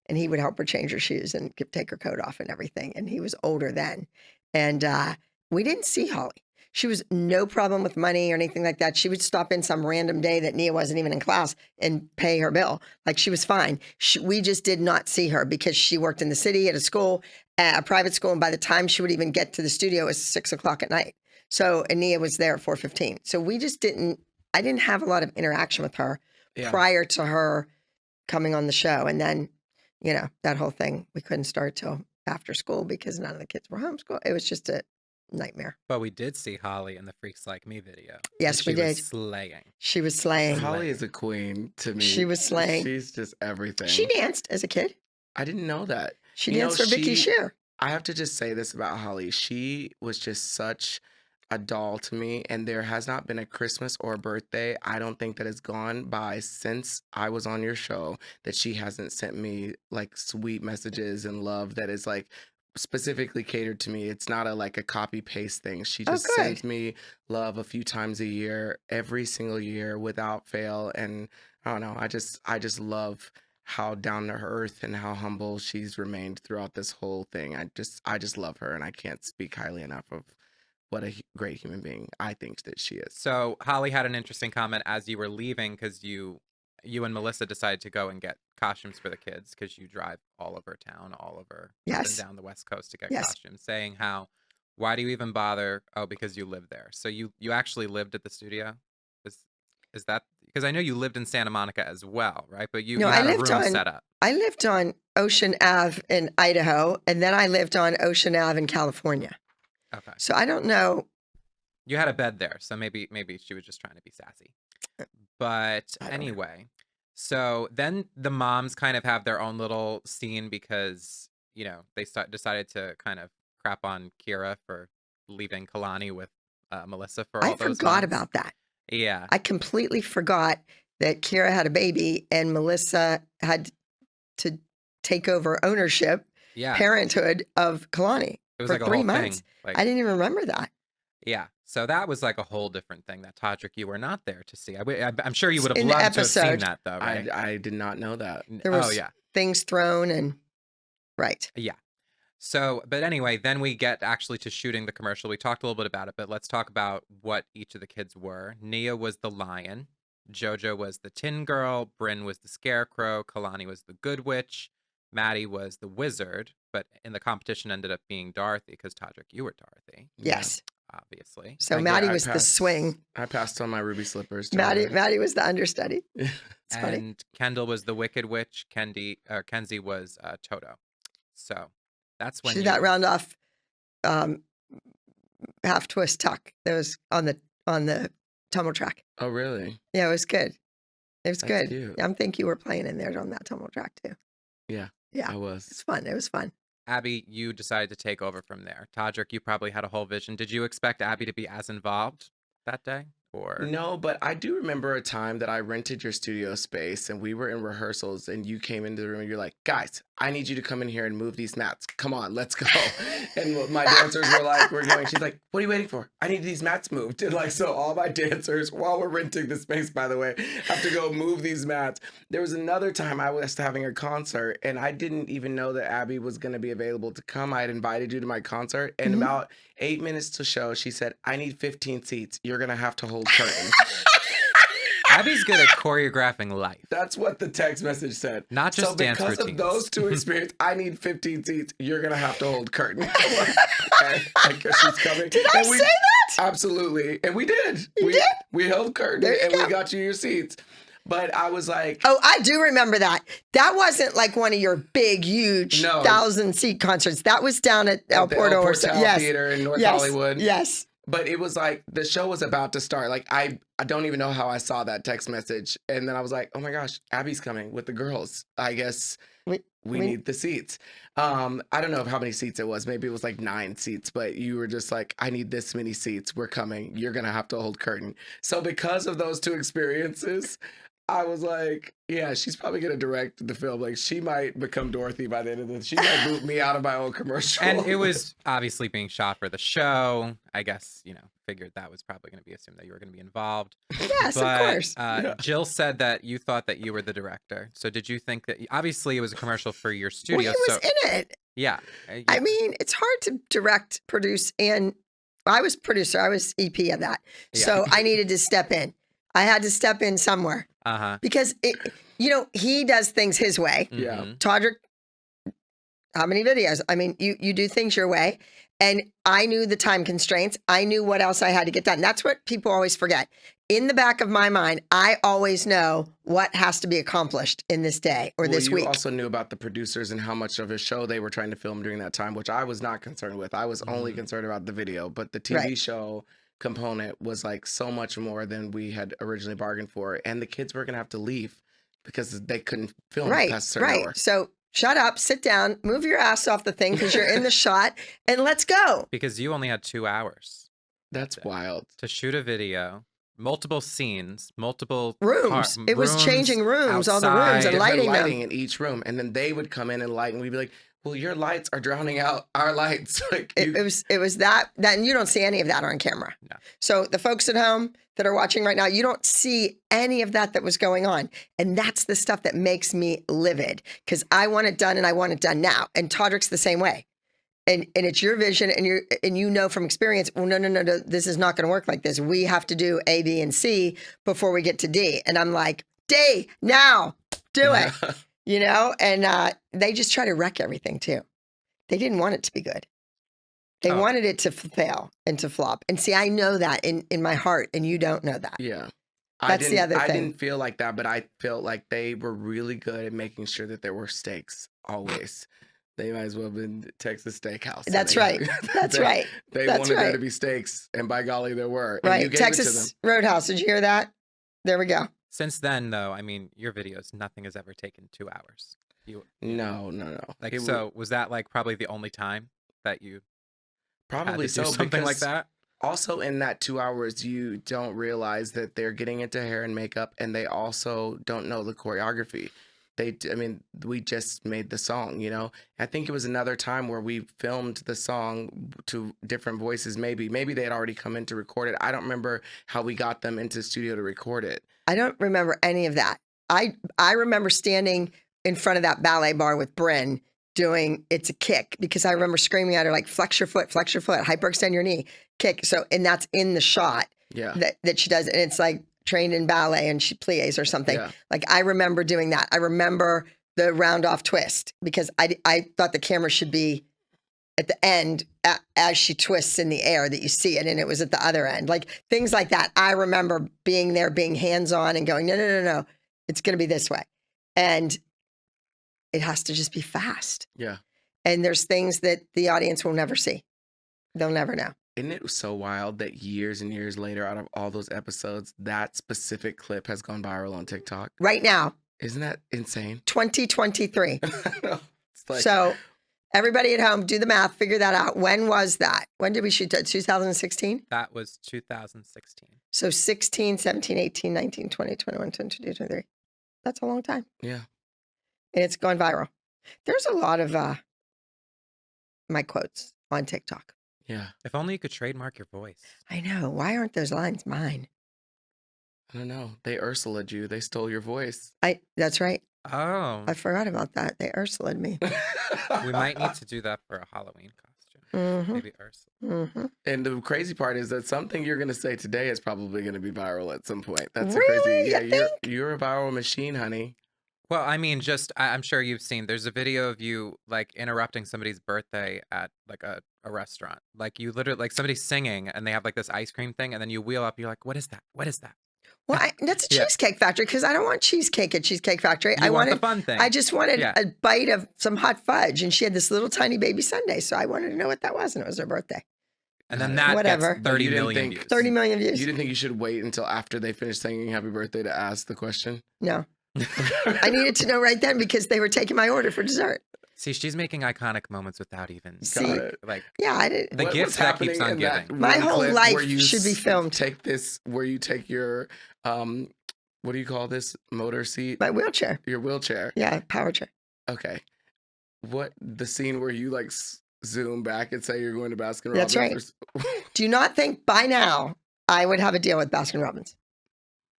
and he would help her change her shoes and take her coat off and everything. And he was older then. And we didn't see Holly. She was no problem with money or anything like that. She would stop in some random day that Nia wasn't even in class and pay her bill. Like she was fine. We just did not see her because she worked in the city at a school, a private school. And by the time she would even get to the studio, it was 6:00 at night. So, and Nia was there at 4:15. So we just I didn't have a lot of interaction with her Yeah. prior to her coming on the show. And then, that whole thing, we couldn't start till after school because none of the kids were homeschooled. It was just a nightmare. But we did see Holly in the Freaks Like Me video. Yes, and we she did. was slaying. She was slaying. Holly is a queen to me. She was slaying. She's just everything. She danced as a kid. I didn't know that. She You know, danced for Vicky she- Shear. I have to just say this about Holly. She was just such a doll to me, and there has not been a Christmas or a birthday, I don't think, that has gone by since I was on your show that she hasn't sent me like sweet messages and love that is like specifically catered to me. It's not like a copy paste thing. She Oh, just good. sends me love a few times a year, every single year without fail. And I don't know, I just love how down to earth and how humble she's remained throughout this whole thing. I just love her, and I can't speak highly enough of what a great human being I think that she is. So Holly had an interesting comment as you were leaving because you and Melissa decided to go and get costumes for the kids because you drive all over town, all over up Yes. and down the West Coast to get Yes. costumes, saying how, why do you even bother? Oh, because you live there. So you actually lived at the studio? Is that because I know you lived in Santa Monica as well, right? But you No, had I a lived room on set up. I lived on Ocean Ave in Idaho, and then I lived on Ocean Ave in California. Okay. So I don't know. You had a bed there, so maybe she was just trying to be sassy. But I don't know. anyway, so then the moms kind of have their own little scene because, you know, they decided to kind of crap on Kira for leaving Kalani with Melissa for all I those forgot months. about that. Yeah. I completely forgot that Kira had a baby and Melissa had to take over ownership, Yeah. parenthood of Kalani It was for like a 3 whole months. thing. Like, I didn't even remember that. yeah. So that was like a whole different thing that Todrick, you were not there to see. I'm sure you would have In the loved to have seen episode. that though, right? I did not know that. There Oh was yeah. things thrown and right. Yeah. So, but anyway, then we get actually to shooting the commercial. We talked a little bit about it, but let's talk about what each of the kids were. Nia was the lion. Jojo was the tin girl. Bryn was the scarecrow. Kalani was the good witch. Maddie was the wizard. But in the competition ended up being Dorothy because Todrick, you were Dorothy, Yeah. Yes. obviously. So I Maddie I was the passed- swing. I passed on my ruby slippers. to Maddie her. was the understudy. It's funny. And Kendall was the wicked witch. Kenzie was Toto. So that's when She did you... that round off half twist tuck that was on the tumble track. Oh, really? Yeah, it was good. It was That's good. cute. I think you were playing in there on that tumble track too. Yeah. Yeah. I It's was. fun. It was fun. Abby, you decided to take over from there. Todrick, you probably had a whole vision. Did you expect Abby to be as involved that day? Or No, but I do remember a time that I rented your studio space and we were in rehearsals and you came into the room and you're like, guys, I need you to come in here and move these mats. Come on, let's go. And my dancers were like, we're going. She's like, what are you waiting for? I need these mats moved. And like, so all my dancers, while we're renting the space, by the way, have to go move these mats. There was another time I was having a concert and I didn't even know that Abby was going to be available to come. I had invited you to my concert and Mhm. about 8 minutes to show, she said, I need 15 seats. You're going to have to hold curtain. Abby's good at choreographing life, That's what the text message said. not just So dance because routines. of those two experiences, I need 15 seats. You're gonna have to hold curtain. Okay, I guess she's coming. Did I And we- say that? Absolutely, and we did. You we did? We held curtain There you and go. we got you your seats. But I was like, Oh, I do remember that. That wasn't like one of your big, huge No. 1,000-seat concerts. That was down at El at the Porto El or so. Portal Yes. Theater in North Yes. Hollywood. Yes. But it was like the show was about to start. Like I don't even know how I saw that text message, and then I was like, oh my gosh, Abby's coming with the girls. I guess we need the seats. I don't know how many seats it was. Maybe it was like 9 seats, but you were just like, I need this many seats. We're coming. You're gonna have to hold curtain. So because of those two experiences, I was like, yeah, she's probably gonna direct the film. Like she might become Dorothy by the end of this. She might boot me out of my own commercial. And it was obviously being shot for the show. I guess, figured that was probably going to be assumed that you were going to be involved. Yes, But, of course. Yeah. Jill said that you thought that you were the director. So did you think that, obviously it was a commercial for your Well, studio. he was So in it. yeah. I mean, it's hard to direct, produce, and I was producer. I was EP of that. Yeah. So I needed to step in. I had to step in somewhere Uh-huh. because he does things his way. Yeah. Mhm. Todrick, how many videos? I mean, you do things your way. And I knew the time constraints. I knew what else I had to get done. That's what people always forget. In the back of my mind, I always know what has to be accomplished in this day or this you week. also knew about the producers and how much of a show they were trying to film during that time, which I was not concerned with. I was only Mhm. concerned about the video, but the TV Right. show component was like so much more than we had originally bargained for. And the kids were going to have to leave because they couldn't film past a certain Right. hour. So shut up, sit down, move your ass off the thing because you're in the shot, and let's go. Because you only had 2 hours. That's wild. to shoot a video, multiple scenes, multiple Rooms. It was changing rooms, all the rooms, and outside. lighting them. lighting in each room, and then they would come in and light, and we'd be like, "Well, your lights are drowning out our lights." Like It was that, and you don't see any of that on camera. No. So the folks at home that are watching right now, you don't see any of that was going on. And that's the stuff that makes me livid because I want it done and I want it done now. And Todrick's the same way. And it's your vision and you know from experience, well, no, this is not going to work like this. We have to do A, B, and C before we get to D. And I'm like, D, now, do it. You know? And they just try to wreck everything too. They didn't want it to be good. They wanted it to fail and to flop. And see, I know that in my heart, and you don't know that. Yeah. That's the other thing. I didn't feel like that, but I felt like they were really good at making sure that there were stakes always. They might as well have been Texas Steakhouse. That's right. That's right. They That's wanted right. there to be steaks, and by golly, there were. And you Right. gave it to Texas them. Roadhouse. Did you hear that? There we go. Since then, though, I mean, your videos, nothing has ever taken 2 hours. No. Like, It so was that like probably the only time that you Probably had to do so. something like because that? Also, in that 2 hours, you don't realize that they're getting into hair and makeup, and they also don't know the choreography. We just made the song, you know? I think it was another time where we filmed the song to different voices, maybe. Maybe they had already come in to record it. I don't remember how we got them into the studio to record it. I don't remember any of that. I remember standing in front of that ballet bar with Bryn doing It's a Kick because I remember screaming at her like, flex your foot, hyperextend your knee, kick. So, and that's in the shot Yeah. that she does. And it's like trained in ballet and she plies or something. Yeah. Like I remember doing that. I remember the round off twist because I thought the camera should be at the end as she twists in the air that you see it. And it was at the other end, like things like that. I remember being there, being hands-on and going, no. It's going to be this way. And it has to just be fast. Yeah. And there's things that the audience will never see. They'll never know. Isn't it so wild that years and years later, out of all those episodes, that specific clip has gone viral on TikTok? Right now, Isn't that insane? 2023. It's like, So everybody at home, do the math, figure that out. When was that? When did we shoot that? 2016? That was 2016. So 16, 17, 18, 19, 20, 21, 22, 23. That's a long time. yeah. And it's gone viral. There's a lot of my quotes on TikTok. Yeah. If only you could trademark your voice. I know. Why aren't those lines mine? I don't know. They Ursula'd you. They stole your voice. That's right. Oh, I forgot about that. They Ursula'd me. we might need to do that for a Halloween costume. Mm-hmm. Maybe Ursula. Mm-hmm. And the crazy part is that something you're going to say today is probably going to be viral at some point. That's Really? the crazy. You Yeah, think? you're a viral machine, honey. Well, I mean, I'm sure you've seen, there's a video of you like interrupting somebody's birthday at like a restaurant. Like you literally, like somebody's singing and they have like this ice cream thing and then you wheel up, you're like, what is that? What is that? Well, that's a Yeah. Cheesecake Factory because I don't want cheesecake at Cheesecake Factory. You want the fun thing. I just wanted Yeah. a bite of some hot fudge, and she had this little tiny baby sundae, so I wanted to know what that was, and it was her birthday. And then that Whatever. gets But 30 you didn't million think- views. 30 million You views. didn't think you should wait until after they finished singing happy birthday to ask the question? No, I needed to know right then because they were taking my order for dessert. See, she's making iconic moments without even See, Got it. like Yeah, I didn't. The gift was that keeps happening on in that giving. My one whole clip life where you should be filmed. Where you take your what do you call this motor seat? My wheelchair. Your wheelchair. Yeah, power chair. Okay. What the scene where you like zoom back and say you're going to Baskin Robbins? That's right. Do you not think by now I would have a deal with Baskin Robbins?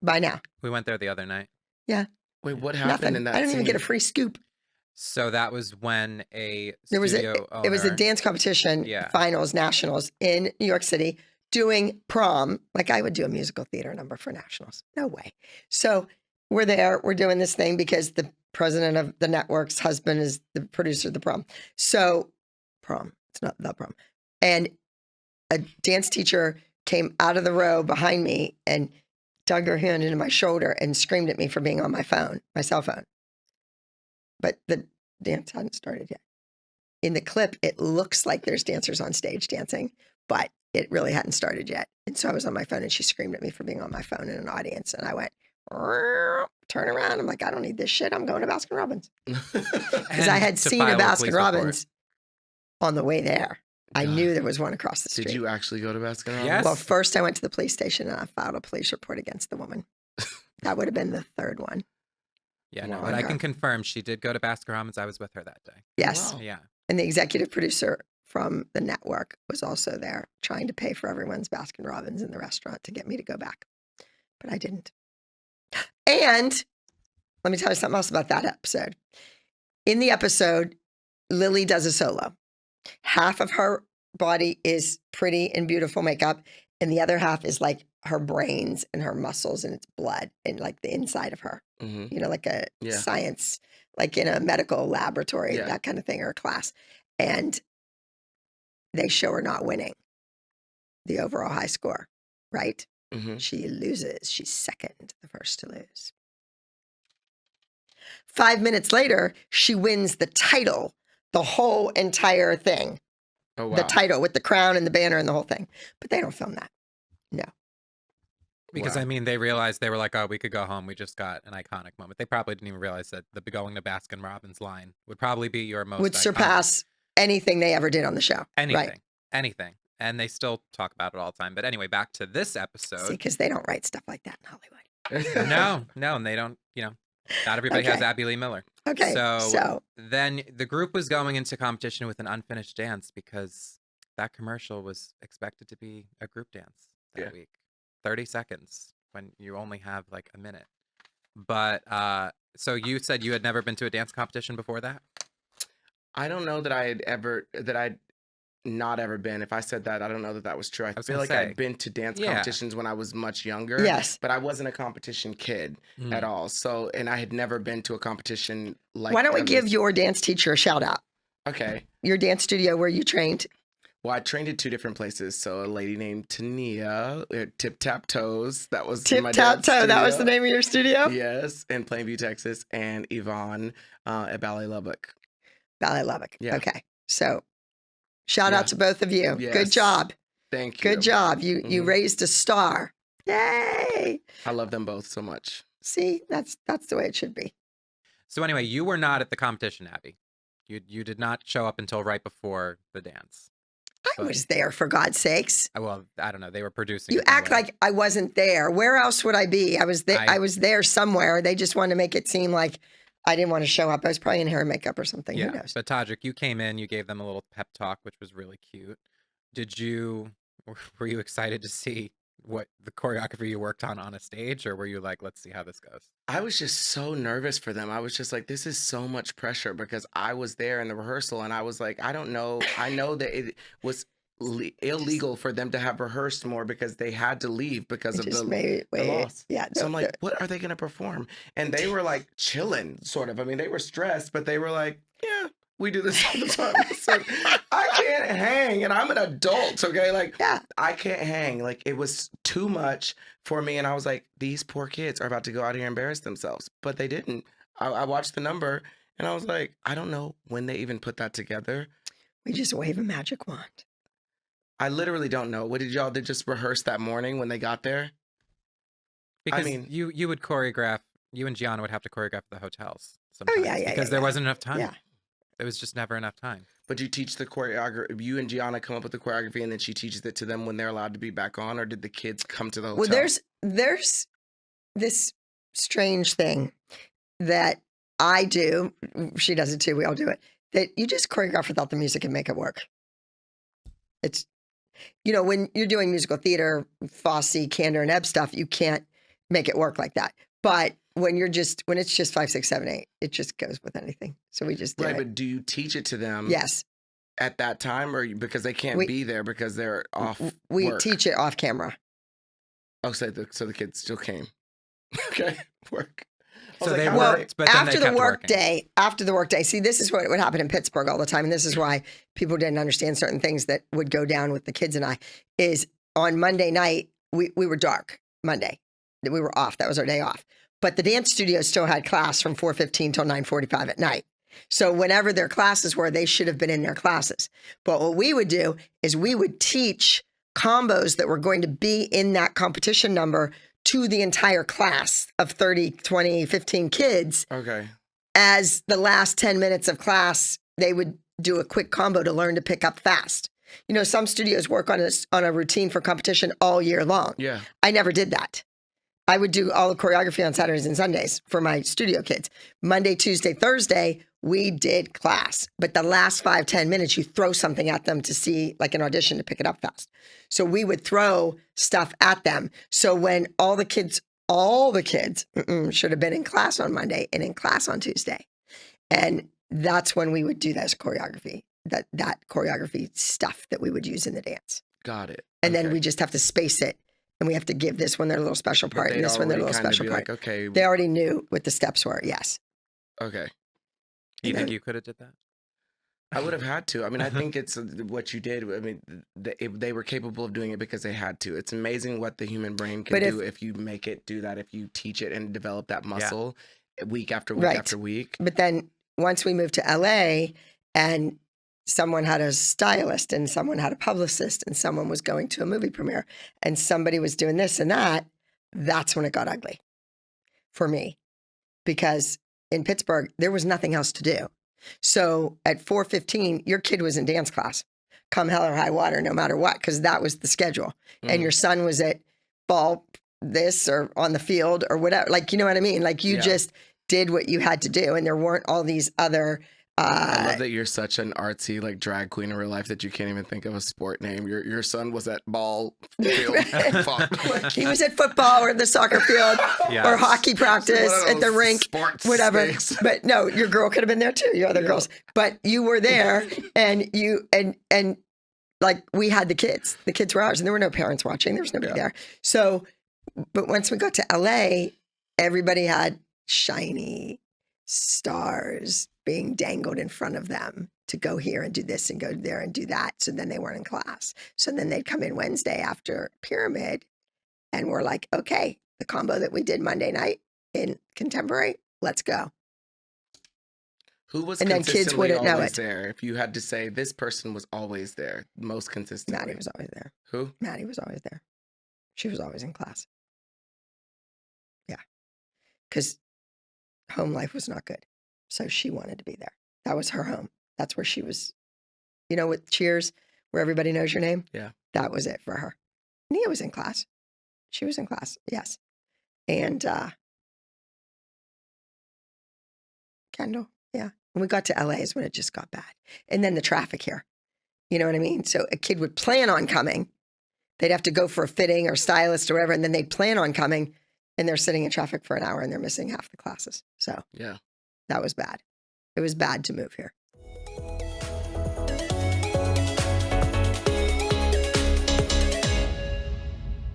By now, we went there the other night. Wait, what happened nothing. in that I didn't even scene? get a free scoop. So that was when a There was studio it was a owner- dance competition, Yeah. finals, nationals in New York City, doing prom. Like I would do a musical theater number for nationals. No way. So we're there, we're doing this thing because the president of the network's husband is the producer of the prom. So prom, it's not the prom. And a dance teacher came out of the row behind me and dug her hand into my shoulder and screamed at me for being on my phone, my cell phone. But the dance hadn't started yet. In the clip, it looks like there's dancers on stage dancing, but it really hadn't started yet. And so I was on my phone and she screamed at me for being on my phone in an audience. And I went, turn around. I'm like, I don't need this shit. I'm going to Baskin Robbins. Because I And had to seen a file Baskin police report. Robbins on the way there. I God. knew there was one across the street. Did you actually go to Baskin Robbins? Yes. Well, first I went to the police station and I filed a police report against the woman. That would have been the third one. Yeah, no, Wow. but I can confirm she did go to Baskin Robbins. I was with her that day. Yes. Wow. Yeah. And the executive producer from the network was also there trying to pay for everyone's Baskin Robbins in the restaurant to get me to go back. But I didn't. And let me tell you something else about that episode. In the episode, Lily does a solo. Half of her body is pretty and beautiful makeup, and the other half is like her brains and her muscles and it's blood and like the inside of her. Mhm. You know, like a Yeah. science, like in a medical laboratory, Yeah. that kind of thing, or a class. And they show her not winning the overall high score, right? Mhm. She loses. She's second, the first to lose. 5 minutes later, she wins the title, the whole entire thing. Oh wow. The title with the crown and the banner and the whole thing. But they don't film that. No. Because Wow. I mean, they realized they were like, "Oh, we could go home. We just got an iconic moment." They probably didn't even realize that the going to Baskin Robbins line would probably be your most Would iconic- surpass anything they ever did on the show. anything, Right. anything, and they still talk about it all the time. But anyway, back to this See, episode. because they don't write stuff like that in Hollywood. No, and they don't. Not everybody has Okay. Abby Lee Miller. Okay. So Then the group was going into competition with an unfinished dance because that commercial was expected to be a group dance that Yeah. week. 30 seconds when you only have like a minute. But so you said you had never been to a dance competition before that? I don't know that I'd not ever been. If I said that, I don't know that that was true. I was feel gonna like say. I'd been to dance Yeah. competitions when I was much younger. Yes. But I wasn't a competition kid Mm. at all. So, and I had never been to a competition like why don't we of give this- your dance teacher a shout out? Okay. Your dance studio where you trained. Well, I trained at 2 different places. So a lady named Tania at Tip Tap Toes. That was Tip my Tap dance Toe. That was the studio. name of your studio? Yes, in Plainview, Texas, and Yvonne at Ballet Lubbock. Ballet Lubbock. Yeah. Okay. So shout Yeah. out to both of you. Good Yes. job. Thank you. Good job. You Mhm. raised a star. Yay. I love them both so much. See, that's the way it should be. So anyway, you were not at the competition, Abby. You did not show up until right before the dance. I was there, for God's sakes. Well, I don't know. They were producing. You it that act way. like I wasn't there. Where else would I be? I was there. I was there somewhere. They just wanted to make it seem like I didn't want to show up. I was probably in hair and makeup or something. Yeah. Who knows? But Todrick, you came in, you gave them a little pep talk, which was really cute. Were you excited to see what the choreography you worked on a stage, or were you like, let's see how this goes? I was just so nervous for them. I was just like, this is so much pressure because I was there in the rehearsal and I was like, I don't know. I know that it was illegal for them to have rehearsed more because they had to leave because It of just the made it way. loss. Yeah. So no, I'm like, what are they going to perform? And they were like chilling, sort of. I mean, they were stressed, but they were like, yeah, we do this all the time. It's like, I can't hang, and I'm an adult, okay? Like, yeah. I can't hang. Like, it was too much for me. And I was like, these poor kids are about to go out here and embarrass themselves. But they didn't. I watched the number, and I was like, I don't know when they even put that together. We just wave a magic wand. I literally don't know. What did y'all did just rehearse that morning when they got there? Because mean- you would choreograph. You and Gianna would have to choreograph the hotels Oh, sometimes yeah, because there yeah. wasn't enough time. Yeah. It was just never enough time. But you teach the choreography. You and Gianna come up with the choreography, and then she teaches it to them when they're allowed to be back on, or did the kids come to the hotel? Well, there's this strange thing that I do. She does it too. We all do it. That you just choreograph without the music and make it work. It's, when you're doing musical theater, Fosse, Candor, and Ebb stuff, you can't make it work like that. But when it's just 5, 6, 7, 8, it just goes with anything. So we just do right. it. But do you teach it to them? Yes, At that time, or because they can't We- be there because they're off? we work? teach it off camera. Oh, so the kids still came. Okay, work. I So was they how Well, did worked, but then after they the kept work working. day, see, this is what would happen in Pittsburgh all the time, and this is why people didn't understand certain things that would go down with the kids and I. Is on Monday night we were dark Monday, we were off. That was our day off. But the dance studio still had class from 4:15 till 9:45 at night. So whenever their classes were, they should have been in their classes. But what we would do is we would teach combos that were going to be in that competition number to the entire class of 30, 20, 15 kids. Okay. As the last 10 minutes of class, they would do a quick combo to learn to pick up fast. You know, some studios work on a routine for competition all year long. Yeah. I never did that. I would do all the choreography on Saturdays and Sundays for my studio kids. Monday, Tuesday, Thursday, we did class. But the last 5-10 minutes, you throw something at them to see, like an audition, to pick it up fast. So we would throw stuff at them. So when all the kids should have been in class on Monday and in class on Tuesday. And that's when we would do this choreography, that choreography stuff that we would use in the dance. Got it. And then Okay. we just have to space it. And we have to give this one their little special But part and they'd this one their already little kinda special be part. like, okay, They already knew what the steps were. Yes. okay. Do you And think then- you could have did that? I would have had to. I mean, I think it's what you did. I mean, they were capable of doing it because they had to. It's amazing what the human brain can But do if you make it do that, if you teach it and develop that muscle week after week Right. after week. But then once we moved to LA and someone had a stylist and someone had a publicist and someone was going to a movie premiere and somebody was doing this and that, that's when it got ugly for me. Because in Pittsburgh, there was nothing else to do. So at 4:15, your kid was in dance class, come hell or high water, no matter what, because that was the schedule. And your son was at ball this or on the field or whatever. Like, you know what I mean? Like you Yeah. just did what you had to do. And there weren't all these other, I love that you're such an artsy like drag queen in real life that you can't even think of a sport name. Your son was at ball field. Fuck. he was at football or the soccer field or Yes. hockey practice One of at the those rink, sports whatever. things. But no, your girl could have been there too, your other Yeah. girls. But you were there and you, and like we had the kids were ours and there were no parents watching. There was nobody Yeah. there. So, but once we got to LA, everybody had shiny stars being dangled in front of them to go here and do this and go there and do that. So then they weren't in class. So then they'd come in Wednesday after Pyramid and we're like, okay, the combo that we did Monday night in Contemporary, let's go. Who was And then kids consistently wouldn't know always it. there? If you had to say this person was always there, most consistently. Maddie was always there. Who? Maddie was always there. She was always in class. Yeah. Because home life was not good. So she wanted to be there. That was her home. That's where she was, you know, with Cheers, where everybody knows your name. Yeah. That was it for her. Nia was in class. She was in class. Yes. And Kendall. Yeah. When we got to LA is when it just got bad. And then the traffic here. You know what I mean? So a kid would plan on coming. They'd have to go for a fitting or stylist or whatever. And then they'd plan on coming and they're sitting in traffic for an hour and they're missing half the classes. So Yeah. that was bad. It was bad to move here.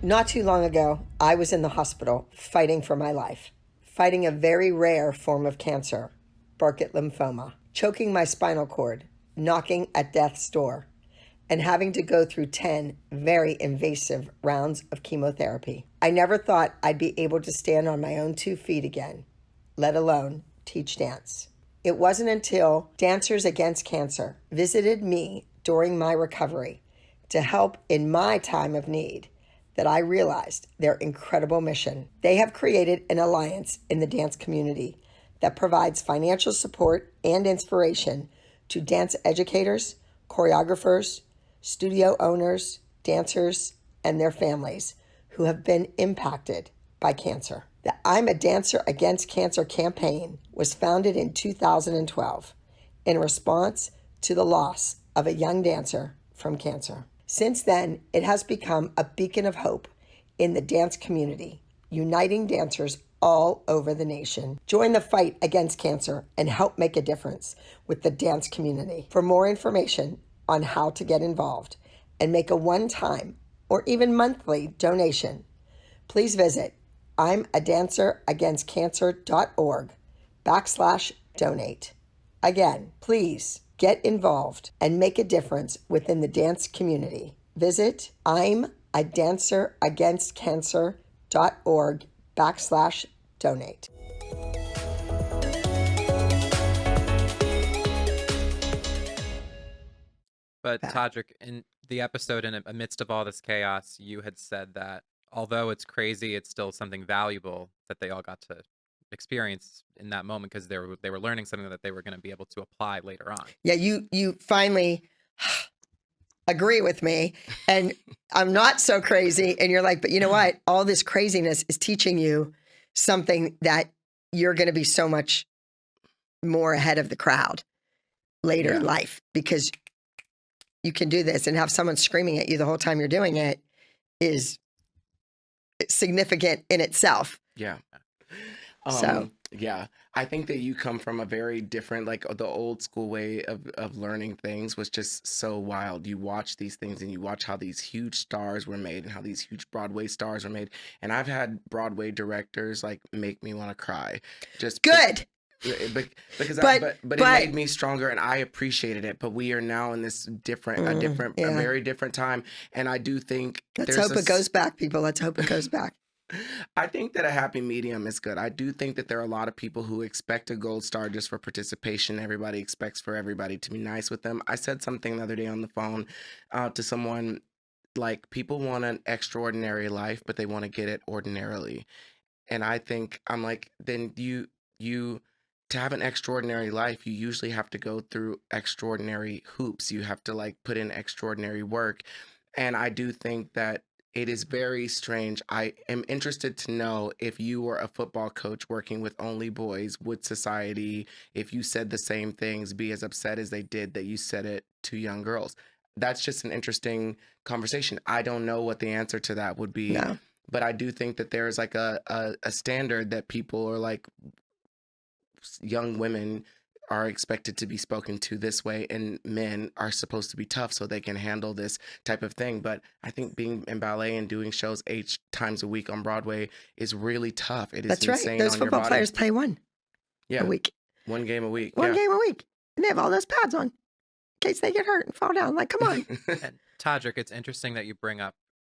Not too long ago, I was in the hospital fighting for my life, fighting a very rare form of cancer, Burkitt lymphoma, choking my spinal cord, knocking at death's door, and having to go through 10 very invasive rounds of chemotherapy. I never thought I'd be able to stand on my own 2 feet again, let alone teach dance. It wasn't until Dancers Against Cancer visited me during my recovery to help in my time of need that I realized their incredible mission. They have created an alliance in the dance community that provides financial support and inspiration to dance educators, choreographers, studio owners, dancers, and their families who have been impacted by cancer. The I'm a Dancer Against Cancer campaign was founded in 2012 in response to the loss of a young dancer from cancer. Since then, it has become a beacon of hope in the dance community, uniting dancers all over the nation. Join the fight against cancer and help make a difference with the dance community. For more information on how to get involved and make a one-time or even monthly donation, please visit I'mADancerAgainstCancer.org/donate. Again, please get involved and make a difference within the dance community. Visit I'mADancerAgainstCancer.org/donate. But Bad. Todrick, in the episode, in amidst of all this chaos, you had said that although it's crazy, it's still something valuable that they all got to experience in that moment because they were learning something that they were going to be able to apply later on. Yeah, you finally, agree with me and I'm not so crazy. And you're like, but you know what? All this craziness is teaching you something that you're going to be so much more ahead of the crowd later in life because you can do this and have someone screaming at you the whole time you're doing it is significant in itself. Yeah. So Yeah, I think that you come from a very different, like the old school way of learning things was just so wild. You watch these things and you watch how these huge stars were made and how these huge Broadway stars were made. And I've had Broadway directors like make me want to cry. Just good. Because But- it but- made me stronger and I appreciated it. But we are now in this different, a very different time. And I do think Let's hope it goes back, people. Let's hope it goes back. I think that a happy medium is good. I do think that there are a lot of people who expect a gold star just for participation. Everybody expects for everybody to be nice with them. I said something the other day on the phone to someone, like, people want an extraordinary life, but they want to get it ordinarily. And I think, I'm like, then you to have an extraordinary life, you usually have to go through extraordinary hoops. You have to like put in extraordinary work. And I do think that it is very strange. I am interested to know if you were a football coach working with only boys, would society, if you said the same things, be as upset as they did that you said it to young girls? That's just an interesting conversation. I don't know what the answer to that would be. No. But I do think that there's like a standard that people are like, young women are expected to be spoken to this way and men are supposed to be tough so they can handle this type of thing. But I think being in ballet and doing shows 8 times a week on Broadway is really tough. It is That's insane right. Those on your football body. players play one Yeah, a week. one game a week. One yeah. game a week. And they have all those pads on in case they get hurt and fall down. Like, come on. And Todrick, it's interesting that you bring up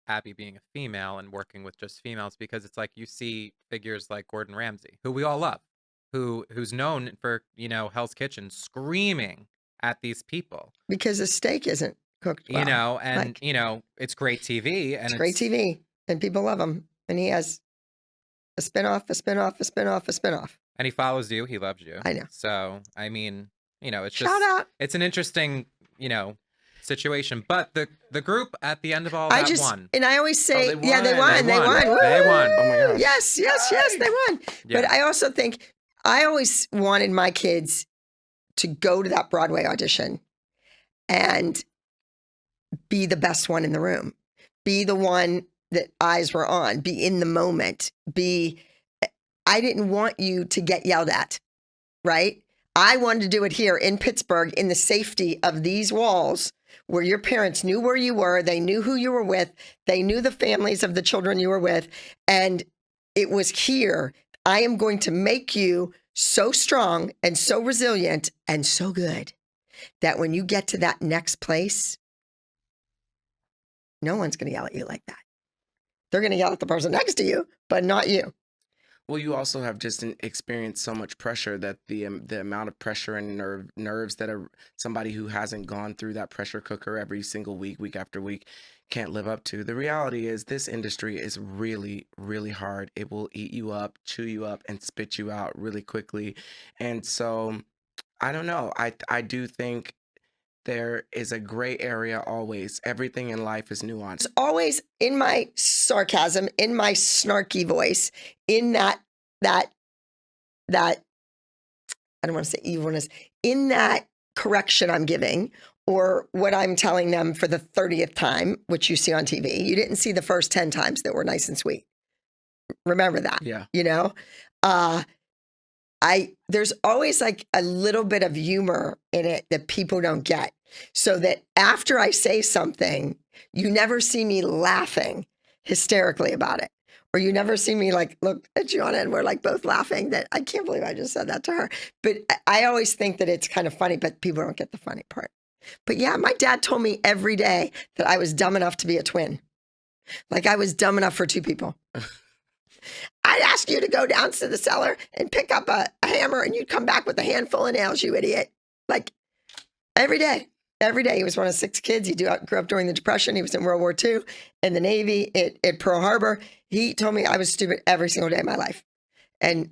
Abby being a female and working with just females because it's like you see figures like Gordon Ramsay, who we all love, who's known for, Hell's Kitchen screaming at these people, Because the steak isn't cooked well. and like- it's great TV and It's great TV and people love him. And he has a spinoff, a spinoff, a spinoff, a spinoff. and he follows you, he loves you. I know. So, I mean, it's Shout just out. it's an interesting, situation. But the group at the end of all I that just, won. and I always say, they yeah, they won. won. They They won. won. They Woo! won. Oh my gosh. Yes, they won. Yeah. But I also think I always wanted my kids to go to that Broadway audition and be the best one in the room, be the one that eyes were on, be in the moment, I didn't want you to get yelled at, right? I wanted to do it here in Pittsburgh in the safety of these walls where your parents knew where you were. They knew who you were with. They knew the families of the children you were with. And it was here. I am going to make you so strong and so resilient and so good that when you get to that next place, no one's going to yell at you like that. They're going to yell at the person next to you, but not you. Well, you also have just experienced so much pressure that the amount of pressure and nerves that somebody who hasn't gone through that pressure cooker every single week after week, can't live up to. The reality is this industry is really, really hard. It will eat you up, chew you up, and spit you out really quickly. And so, I don't know. I do think there is a gray area always. Everything in life is nuanced. It's always in my sarcasm, in my snarky voice, in that I don't want to say evilness, in that correction I'm giving or what I'm telling them for the 30th time, which you see on TV. You didn't see the first 10 times that were nice and sweet. Remember that. Yeah. There's always like a little bit of humor in it that people don't get. So that after I say something, you never see me laughing hysterically about it. Or you never see me like look at Gianna and we're like both laughing that I can't believe I just said that to her. But I always think that it's kind of funny, but people don't get the funny part. But yeah, my dad told me every day that I was dumb enough to be a twin. Like I was dumb enough for 2 people. I'd ask you to go down to the cellar and pick up a hammer and you'd come back with a handful of nails, you idiot. Like every day. Every day. He was one of 6 kids. He grew up during the Depression. He was in World War II, in the Navy, at Pearl Harbor. He told me I was stupid every single day of my life. And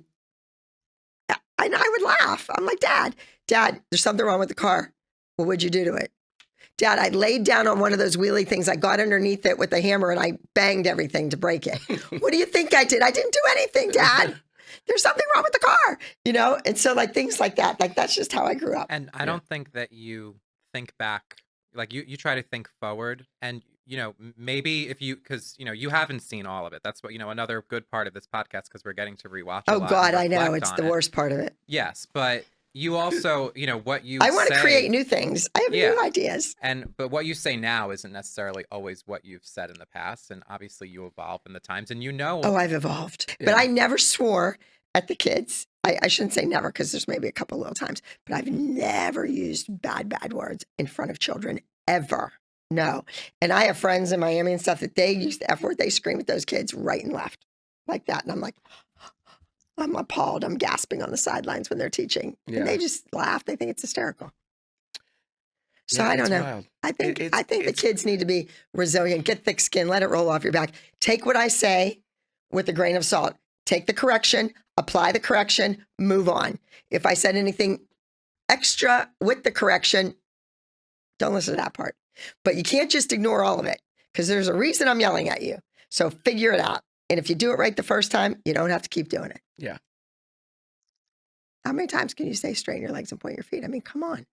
I would laugh. I'm like, Dad, there's something wrong with the car. Well, what'd you do to it? Dad, I laid down on one of those wheelie things. I got underneath it with a hammer and I banged everything to break it. What do you think I did? I didn't do anything, Dad. There's something wrong with the car, you know? And so like things like that, like that's just how I grew up. And I don't think that you think back, like you try to think forward, and you know, maybe if you, because you know, you haven't seen all of it. That's what, you know, another good part of this podcast, because we're getting to rewatch a Oh lot God, and I know. reflect It's on the it. worst part of it. Yes, but you also, you know, what you I want to say- create new things. I have Yeah. new ideas. but what you say now isn't necessarily always what you've said in the past, and obviously you evolve in the times, and you know. Oh, I've evolved. Yeah. But I never swore at the kids. I shouldn't say never because there's maybe a couple little times, but I've never used bad words in front of children ever. No. And I have friends in Miami and stuff that they use the F word. They scream at those kids right and left like that. And I'm like, I'm appalled. I'm gasping on the sidelines when they're teaching. Yeah. And they just laugh. They think it's hysterical. So Yeah, I don't it's know. wild. I think It's- the it's- kids need to be resilient, get thick skin, let it roll off your back. Take what I say with a grain of salt. Take the correction, apply the correction, move on. If I said anything extra with the correction, don't listen to that part. But you can't just ignore all of it because there's a reason I'm yelling at you. So figure it out. And if you do it right the first time, you don't have to keep doing it. Yeah. How many times can you say straighten your legs and point your feet? I mean, come on.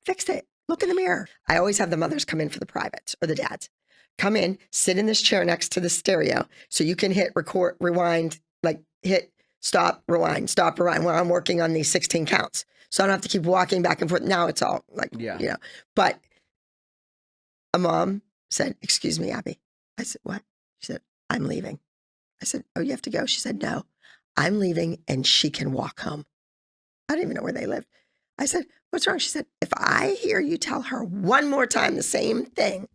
Fix it. Look in the mirror. I always have the mothers come in for the privates or the dads. Come in, sit in this chair next to the stereo so you can hit record, rewind, like hit stop, rewind while I'm working on these 16 counts. So I don't have to keep walking back and forth. Now it's all like, Yeah. you know. But a mom said, excuse me, Abby. I said, what? She said, I'm leaving. I said, oh, you have to go? She said, no, I'm leaving and she can walk home. I don't even know where they live. I said, what's wrong? She said, if I hear you tell her one more time the same thing,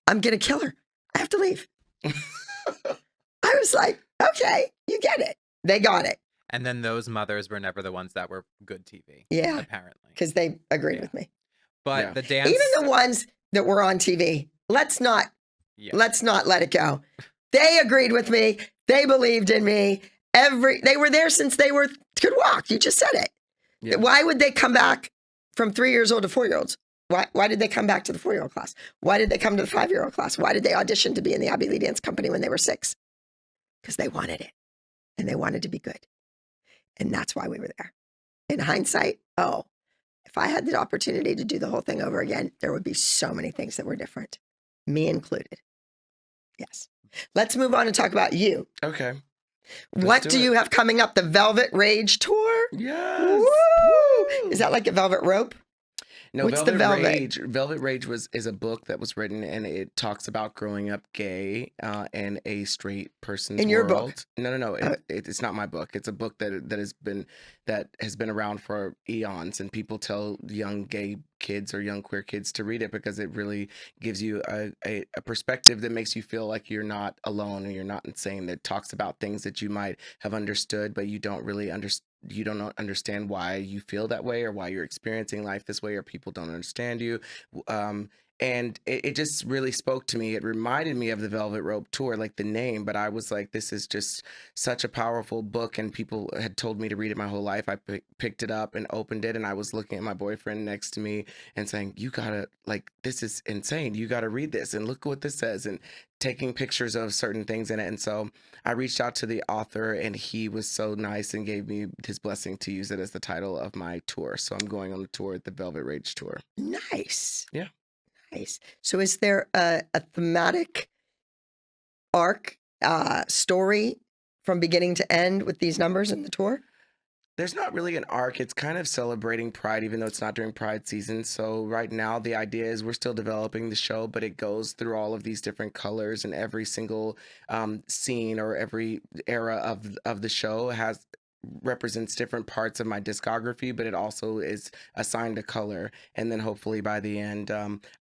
I'm going to kill her. I have to leave. I was like, okay, you get it. They got it. And then those mothers were never the ones that were good TV. Yeah. Apparently. Because they agreed Yeah. with me. But Yeah. the dance. Even the ones that were on TV, let's not Yeah. let it go. They agreed with me. They believed in me. They were there since they could walk. You just said it. Yeah. Why would they come back from 3 years old to 4-year-olds? Why did they come back to the 4-year-old class? Why did they come to the 5-year-old class? Why did they audition to be in the Abbey Lee Dance Company when they were 6? Because they wanted it and they wanted to be good. And that's why we were there. In hindsight, if I had the opportunity to do the whole thing over again, there would be so many things that were different, me included. Yes. Let's move on and talk about you. Okay. What do do it. you have coming up? The Velvet Rage Tour? Yes. Woo! Is that like a velvet rope? No, What's Velvet the Velvet? Rage. Velvet Rage is a book that was written, and it talks about growing up gay in a straight person's In your book? world. No. It's not my book. It's a book that has been around for eons, and people tell young gay kids or young queer kids to read it because it really gives you a perspective that makes you feel like you're not alone and you're not insane. That talks about things that you might have understood, but you don't really understand. You don't understand why you feel that way or why you're experiencing life this way, or people don't understand you. And it just really spoke to me. It reminded me of the Velvet Rope Tour, like the name, but I was like, this is just such a powerful book, and people had told me to read it my whole life. I picked it up and opened it, and I was looking at my boyfriend next to me and saying, you gotta, like, this is insane. You gotta read this, and look what this says, and taking pictures of certain things in it. And so I reached out to the author, and he was so nice and gave me his blessing to use it as the title of my tour. So I'm going on the tour, the Velvet Rage Tour. Nice. Yeah. Nice. So is there a thematic arc story from beginning to end with these numbers in the tour? There's not really an arc. It's kind of celebrating Pride, even though it's not during Pride season. So right now, the idea is we're still developing the show, but it goes through all of these different colors, and every single scene or every era of the show represents different parts of my discography, but it also is assigned a color. And then hopefully by the end,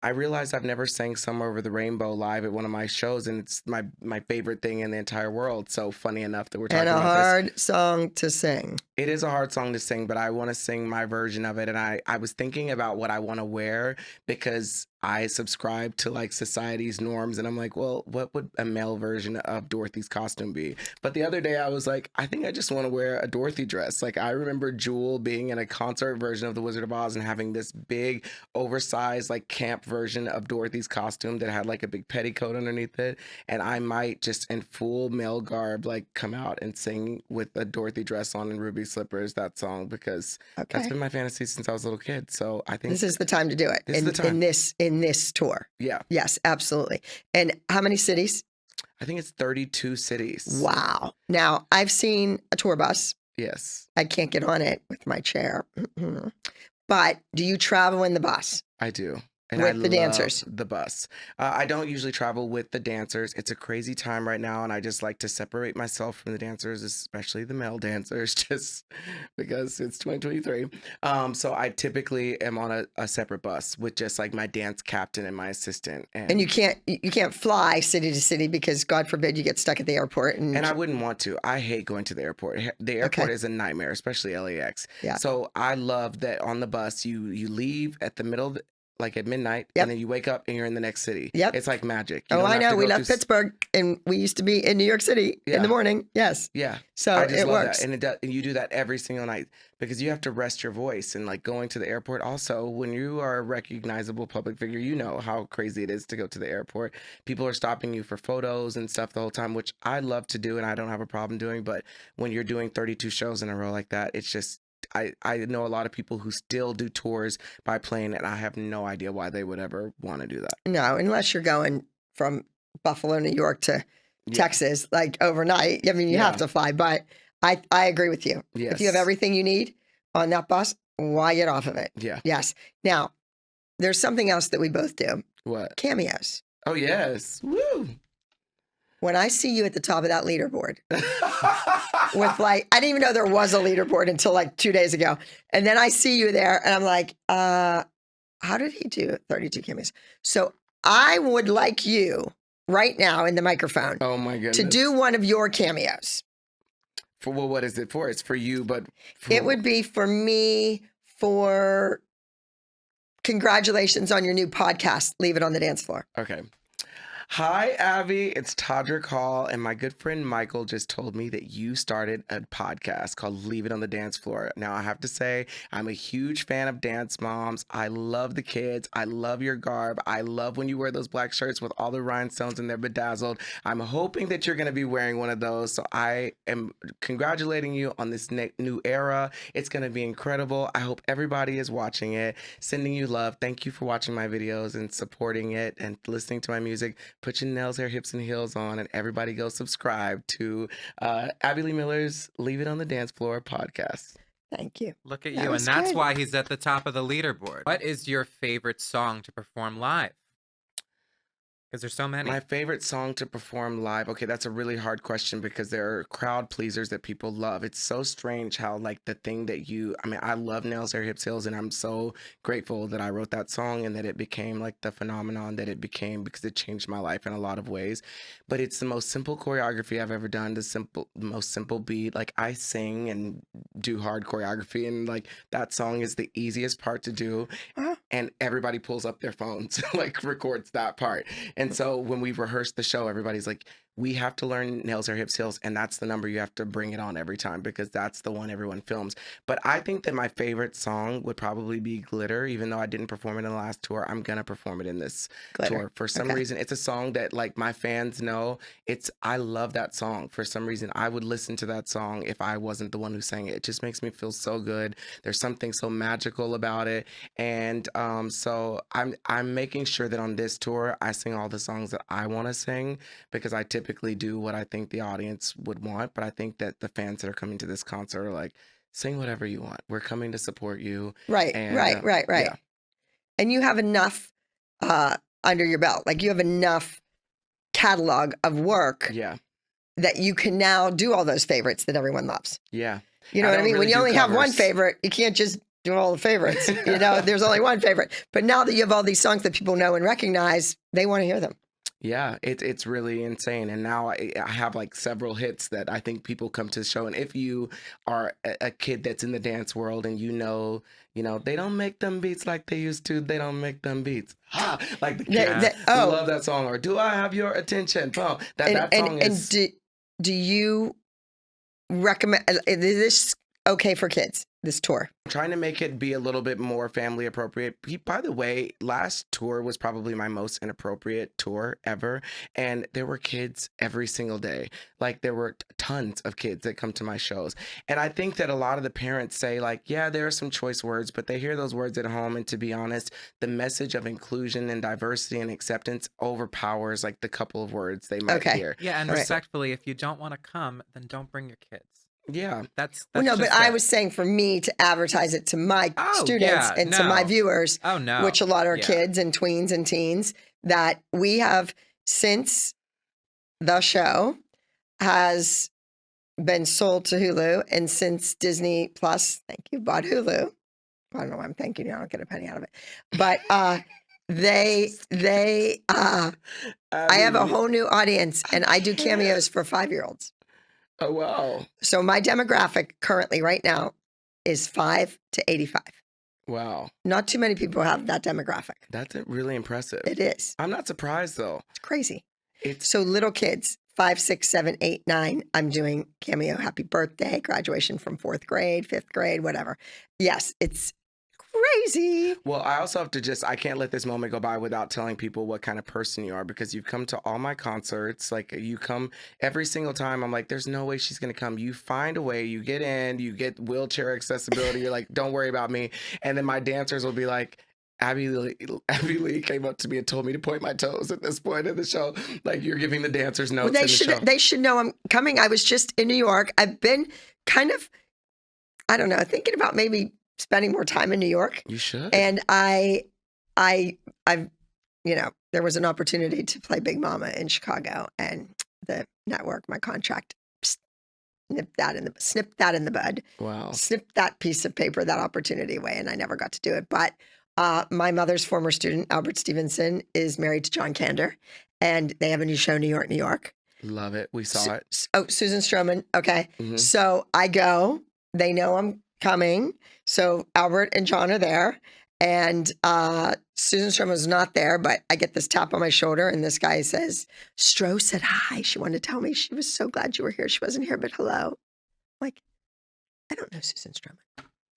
I realized I've never sang Somewhere Over the Rainbow live at one of my shows, and it's my favorite thing in the entire world. So funny enough that we're talking And a about this. hard song to sing. It is a hard song to sing, but I want to sing my version of it. And I was thinking about what I want to wear, because I subscribe to like society's norms, and I'm like, well, what would a male version of Dorothy's costume be? But the other day I was like, I think I just want to wear a Dorothy dress. Like I remember Jewel being in a concert version of The Wizard of Oz and having this big oversized like camp version of Dorothy's costume that had like a big petticoat underneath it. And I might just in full male garb like come out and sing with a Dorothy dress on and ruby slippers that song, because that's Okay. been my fantasy since I was a little kid. So I think This is the time to do it. This is the time. In this tour. yeah, Yes, absolutely. And how many cities? I think it's 32 cities. Wow. Now, I've seen a tour bus. Yes, I can't get on it with my chair. But do you travel in the bus? I do. And With I the love dancers? the bus. I don't usually travel with the dancers. It's a crazy time right now, and I just like to separate myself from the dancers, especially the male dancers, just because it's 2023. So I typically am on a separate bus with just like my dance captain and my assistant. And you can't fly city to city because God forbid you get stuck at the airport. And I wouldn't want to. I hate going to the airport. The airport Okay. is a nightmare, especially LAX. Yeah. So I love that on the bus you leave at the middle of the, like at midnight, Yep. and then you wake up and you're in the next city. Yep. It's like magic. You oh, don't I have know. to We go left through Pittsburgh and we used to be in New York City in Yeah. the morning. Yes. Yeah. So I just it love works. that. And it does, and you do that every single night because you have to rest your voice, and like going to the airport. Also, when you are a recognizable public figure, you know how crazy it is to go to the airport. People are stopping you for photos and stuff the whole time, which I love to do and I don't have a problem doing. But when you're doing 32 shows in a row like that, it's just, I know a lot of people who still do tours by plane, and I have no idea why they would ever want to do that. No, unless you're going from Buffalo, New York to Yeah. Texas, like overnight. I mean, you have Yeah. to fly, but I agree with you. If you have Yes. everything you need on that bus, why get off of it? Yeah. Yes. Now, there's something else that we both do. What? Cameos. Oh, yes. Woo. When I see you at the top of that leaderboard with like, I didn't even know there was a leaderboard until like 2 days ago. And then I see you there and I'm like, how did he do 32 cameos? So I would like you right now in the microphone Oh, my goodness. to do one of your cameos. For, well, what is it for? It's for you, but for, It would be for me for congratulations on your new podcast, Leave It on the Dance Floor. Okay. Hi, Abby. It's Todrick Hall, and my good friend Michael just told me that you started a podcast called Leave It on the Dance Floor. Now, I have to say, I'm a huge fan of Dance Moms. I love the kids. I love your garb. I love when you wear those black shirts with all the rhinestones and they're bedazzled. I'm hoping that you're going to be wearing one of those. So I am congratulating you on this new era. It's going to be incredible. I hope everybody is watching it. Sending you love. Thank you for watching my videos and supporting it and listening to my music. Put your nails, hair, hips, and heels on, and everybody go subscribe to Abby Lee Miller's Leave It on the Dance Floor podcast. Thank you. Look at That you, and was that's good. why he's at the top of the leaderboard. What is your favorite song to perform live? Because there's so many. My favorite song to perform live. Okay, that's a really hard question because there are crowd pleasers that people love. It's so strange how like the thing that I love Nails, Hair, Hips, Heels, and I'm so grateful that I wrote that song and that it became like the phenomenon that it became because it changed my life in a lot of ways. But it's the most simple choreography I've ever done, the most simple beat. Like I sing and do hard choreography, and like that song is the easiest part to do. And everybody pulls up their phones, like records that part. And so when we rehearse the show, everybody's like, we have to learn Nails, Hair, Hips, Heels, and that's the number you have to bring it on every time because that's the one everyone films. But I think that my favorite song would probably be Glitter, even though I didn't perform it in the last tour. I'm going to perform it in this Glitter. tour. For some reason, it's a song that like my fans know. I love that song. For some reason, I would listen to that song if I wasn't the one who sang it. It just makes me feel so good. There's something so magical about it. And so I'm making sure that on this tour, I sing all the songs that I want to sing because I typically do what I think the audience would want. But I think that the fans that are coming to this concert are like, sing whatever you want. We're coming to support you. Right, And, right. yeah. And you have enough under your belt. Like you have enough catalog of work Yeah. that you can now do all those favorites that everyone loves. Yeah. You know I what I don't mean? When really you do only have one covers. favorite, you can't just do all the favorites. You know, there's only one favorite. But now that you have all these songs that people know and recognize, they want to hear them. Yeah, it's really insane. And now I have like several hits that I think people come to the show. And if you are a kid that's in the dance world and they don't make them beats like they used to. They don't make them beats. Ha! Like the kids love that song. Or do I have your attention? Boom. That song is. And do you recommend? Is this okay for kids? This tour? Trying to make it be a little bit more family appropriate. By the way, last tour was probably my most inappropriate tour ever. And there were kids every single day. Like there were tons of kids that come to my shows. And I think that a lot of the parents say like, yeah, there are some choice words, but they hear those words at home. And to be honest, the message of inclusion and diversity and acceptance overpowers like the couple of words they might hear. Yeah, and respectfully, if you don't want to come, then don't bring your kids. Yeah, that's well, no, but I was saying for me to advertise it to my students and to my viewers, which a lot are kids and tweens and teens, that we have, since the show has been sold to Hulu and since Disney Plus, thank you, bought Hulu. I don't know why I'm thanking you. I don't get a penny out of it, but I have a whole new audience and I do cameos for 5-year-olds. Oh, wow. So my demographic currently right now is 5 to 85. Wow. Not too many people have that demographic. That's really impressive. It is. I'm not surprised though. It's crazy. So little kids, 5, 6, 7, 8, 9, I'm doing cameo, happy birthday, graduation from 4th grade, 5th grade, whatever. Yes, it's crazy. Well, I also have to I can't let this moment go by without telling people what kind of person you are, because you've come to all my concerts. Like you come every single time. I'm like, there's no way she's going to come. You find a way, you get in, you get wheelchair accessibility. You're like, don't worry about me. And then my dancers will be like, Abby Lee came up to me and told me to point my toes at this point in the show. Like you're giving the dancers notes. Well, they should know I'm coming. I was just in New York. I've been kind of, I don't know, thinking about maybe spending more time in New York. You should. And I've, there was an opportunity to play Big Mama in Chicago, and the network, my contract, snipped that in the bud. Wow. Snipped that piece of paper, that opportunity away, and I never got to do it. But my mother's former student, Albert Stevenson, is married to John Kander, and they have a new show, New York, New York. Love it. We saw it. Susan Stroman. Okay. Mm-hmm. So I go. They know I'm coming. So Albert and John are there, and Susan Stroman was not there, but I get this tap on my shoulder, and this guy says, Stro said hi. She wanted to tell me she was so glad you were here. She wasn't here, but hello. I'm like, I don't know Susan Stroman.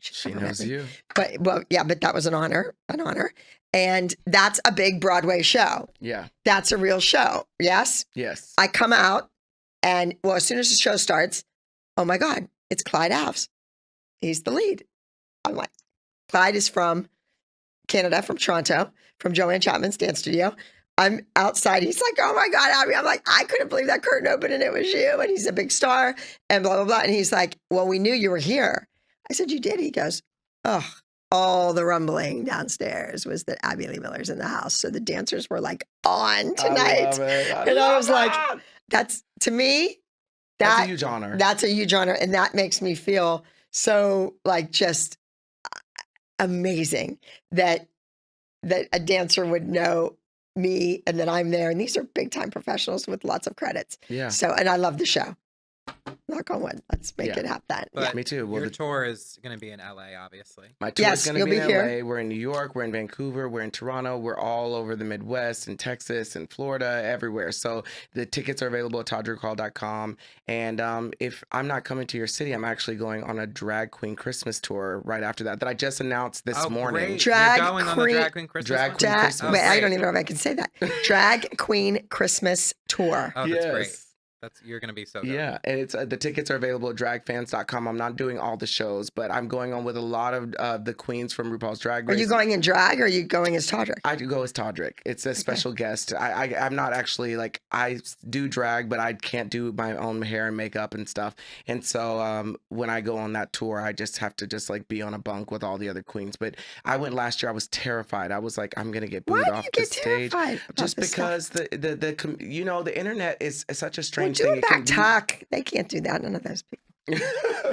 She knows you. But that was an honor. And that's a big Broadway show. Yeah. That's a real show. Yes? Yes. I come out, and as soon as the show starts, oh my God, it's Clyde Alves. He's the lead. I'm like, Clyde is from Canada, from Toronto, from Joanne Chapman's dance studio. I'm outside. He's like, oh my God, Abby. I'm like, I couldn't believe that curtain opened and it was you. And he's a big star and blah, blah, blah. And he's like, well, we knew you were here. I said, you did? He goes, oh, all the rumbling downstairs was that Abby Lee Miller's in the house. So the dancers were like on tonight. I was like, that's, to me, that's a huge honor. That's a huge honor. And that makes me feel so like just amazing that a dancer would know me and that I'm there. And these are big time professionals with lots of credits. Yeah. So, and I love the show. Knock on wood. Let's make it happen. But me too. Your tour is going to be in LA, obviously. My tour is going to be in LA. We're in New York. We're in Vancouver. We're in Toronto. We're all over the Midwest and Texas and Florida, everywhere. So the tickets are available at todrickhall.com. And if I'm not coming to your city, I'm actually going on a drag queen Christmas tour right after that I just announced this morning. Great. You're going on the drag queen Christmas tour? Wait, I don't even know if I can say that. Drag queen Christmas tour. Oh, that's great. You're going to be so good. Yeah, and it's the tickets are available at dragfans.com. I'm not doing all the shows, but I'm going on with a lot of the queens from RuPaul's Drag Race. Are you going in drag or are you going as Todrick? I do go as Todrick. It's a special guest. I'm not actually like, I do drag, but I can't do my own hair and makeup and stuff. And so when I go on that tour, I just have to just like be on a bunk with all the other queens. But I went last year, I was terrified. I was like, I'm going to get booed off the stage. Just because the internet is such a strange thing. Back talk. They can't do that. None of those people.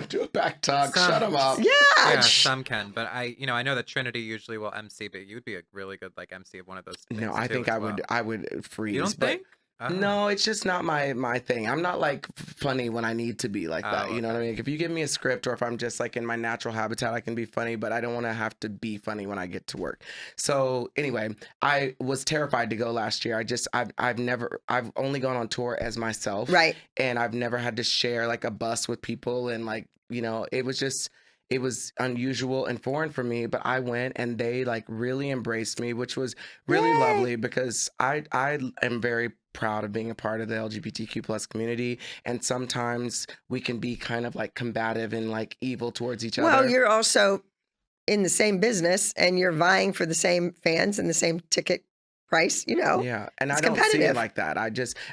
Do a back tuck. Some- Shut him up. Yeah. Yeah, some can, but I know that Trinity usually will MC, but you'd be a really good like MC of one of those things. No, I too, think as I well. would. I would freeze. You don't but think? Oh. No, it's just not my thing. I'm not like funny when I need to be like that. Oh, You know what I mean? If you give me a script or if I'm just like in my natural habitat, I can be funny, but I don't want to have to be funny when I get to work. So anyway, I was terrified to go last year. I've only gone on tour as myself. Right. And I've never had to share like a bus with people. And like, it was unusual and foreign for me, but I went and they like really embraced me, which was really Yay. lovely because I am very proud of being a part of the LGBTQ plus community. And sometimes we can be kind of like combative and like evil towards each other. Well, you're also in the same business and you're vying for the same fans and the same ticket price, Yeah, and It's I don't see competitive. it like that.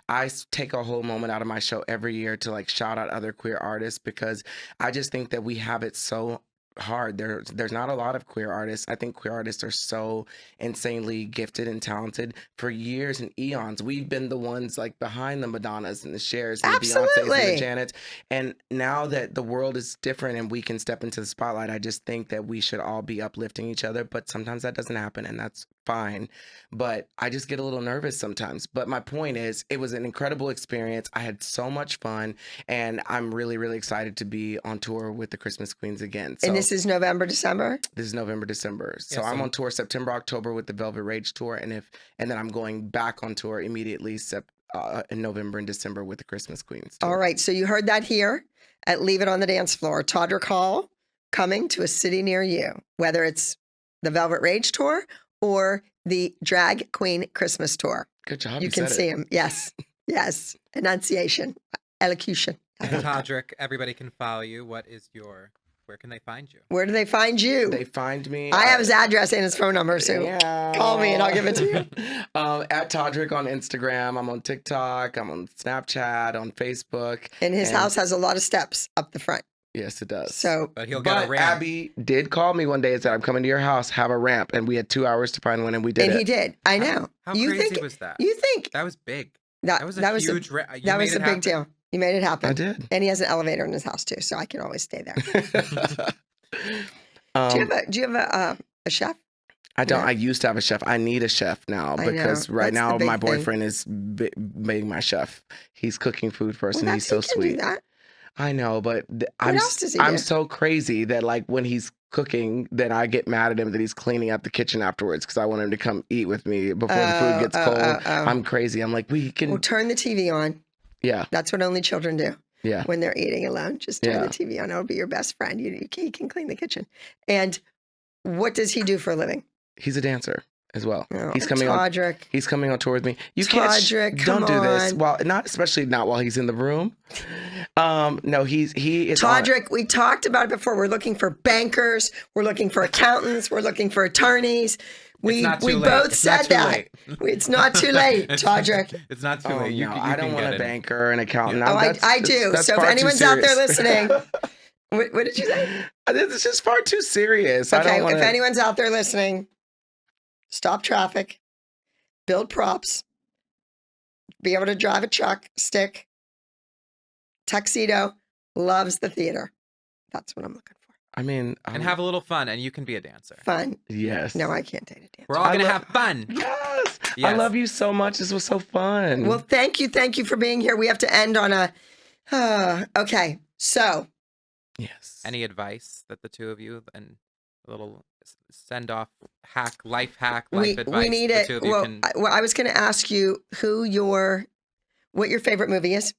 I take a whole moment out of my show every year to like shout out other queer artists because I just think that we have it so hard. There's not a lot of queer artists. I think queer artists are so insanely gifted and talented. For years and eons, we've been the ones like behind the Madonnas and the Chers and the Beyoncés and Absolutely. the Janets. And now that the world is different and we can step into the spotlight, I just think that we should all be uplifting each other. But sometimes that doesn't happen, and that's fine. But I just get a little nervous sometimes. But my point is, it was an incredible experience. I had so much fun, and I'm really, really excited to be on tour with the Christmas Queens again. So And this is November, December? this is November, December. So Yeah, I'm so- on tour September, October with the Velvet Rage tour, and then I'm going back on tour immediately in November and December with the Christmas Queens tour. All right. So you heard that here at Leave It on the Dance Floor. Todrick Hall coming to a city near you, whether it's the Velvet Rage Tour or the Drag Queen Christmas Tour. Good job. You can said see it. him. Yes. Yes. Enunciation. Elocution. Todrick, everybody can follow you. Where can they find you? Where do they find you? They find me. I have his address and his phone number, so call me and I'll give it to you. At Todrick on Instagram. I'm on TikTok. I'm on Snapchat, on Facebook. And his And- house has a lot of steps up the front. Yes, it does. So But he'll get a But ramp. Abby did call me one day and said, I'm coming to your house, have a ramp. And we had 2 hours to find one, and we did and it. he did. I know. How you crazy think was that? you think That was big. that was a that was huge. a, You that made was it a big happen. deal. You made it happen. I did. And he has an elevator in his house too, so I can always stay there. Do you have a chef? I don't. Yeah. I used to have a chef. I need a chef now I know. because right That's the now big my thing. boyfriend is being my chef. He's cooking food for us, Well, and he's so he can do sweet. that. I know, but else does he I'm do? so crazy that like when he's cooking, then I get mad at him that he's cleaning up the kitchen afterwards because I want him to come eat with me before the food gets cold. I'm crazy. I'm like, we can. Well, turn the TV on. Yeah, That's what only children do yeah. when they're eating alone. Just turn Yeah. the TV on. It'll be your best friend. He can clean the kitchen. And what does he do for a living? He's a dancer as well. Oh, He's coming on. Todrick. He's coming on tour with me. You Todrick, can't. Don't come do this. on. Well, especially not while he's in the room. No, he is. on- Todrick, we talked about it before. We're looking for bankers. We're looking for accountants. We're looking for attorneys. We not too we late. both It's said not too that. late. It's not too late, Todrick. It's not too Oh, late. You, no, you I can don't want get a in. banker or an accountant. Oh, I do. That's So if far too anyone's out there serious. listening, what did you say? This is just far too serious. I Okay, don't want if anyone's out there listening, stop traffic, build props, be able to drive a truck, stick, tuxedo, loves the theater. That's what I'm looking for. I mean, And have a little fun, and you can be a dancer. Fun. yes. No, I can't date a dancer. We're all I gonna love- have fun. Yes. I Yes. love you so much. This was so fun. Well, thank you for being here. We have to end on a. Okay, so yes. Any advice that the two of you and a little send off life hack, life advice we need the it. two of you Well, can. I was going to ask you what your favorite movie is.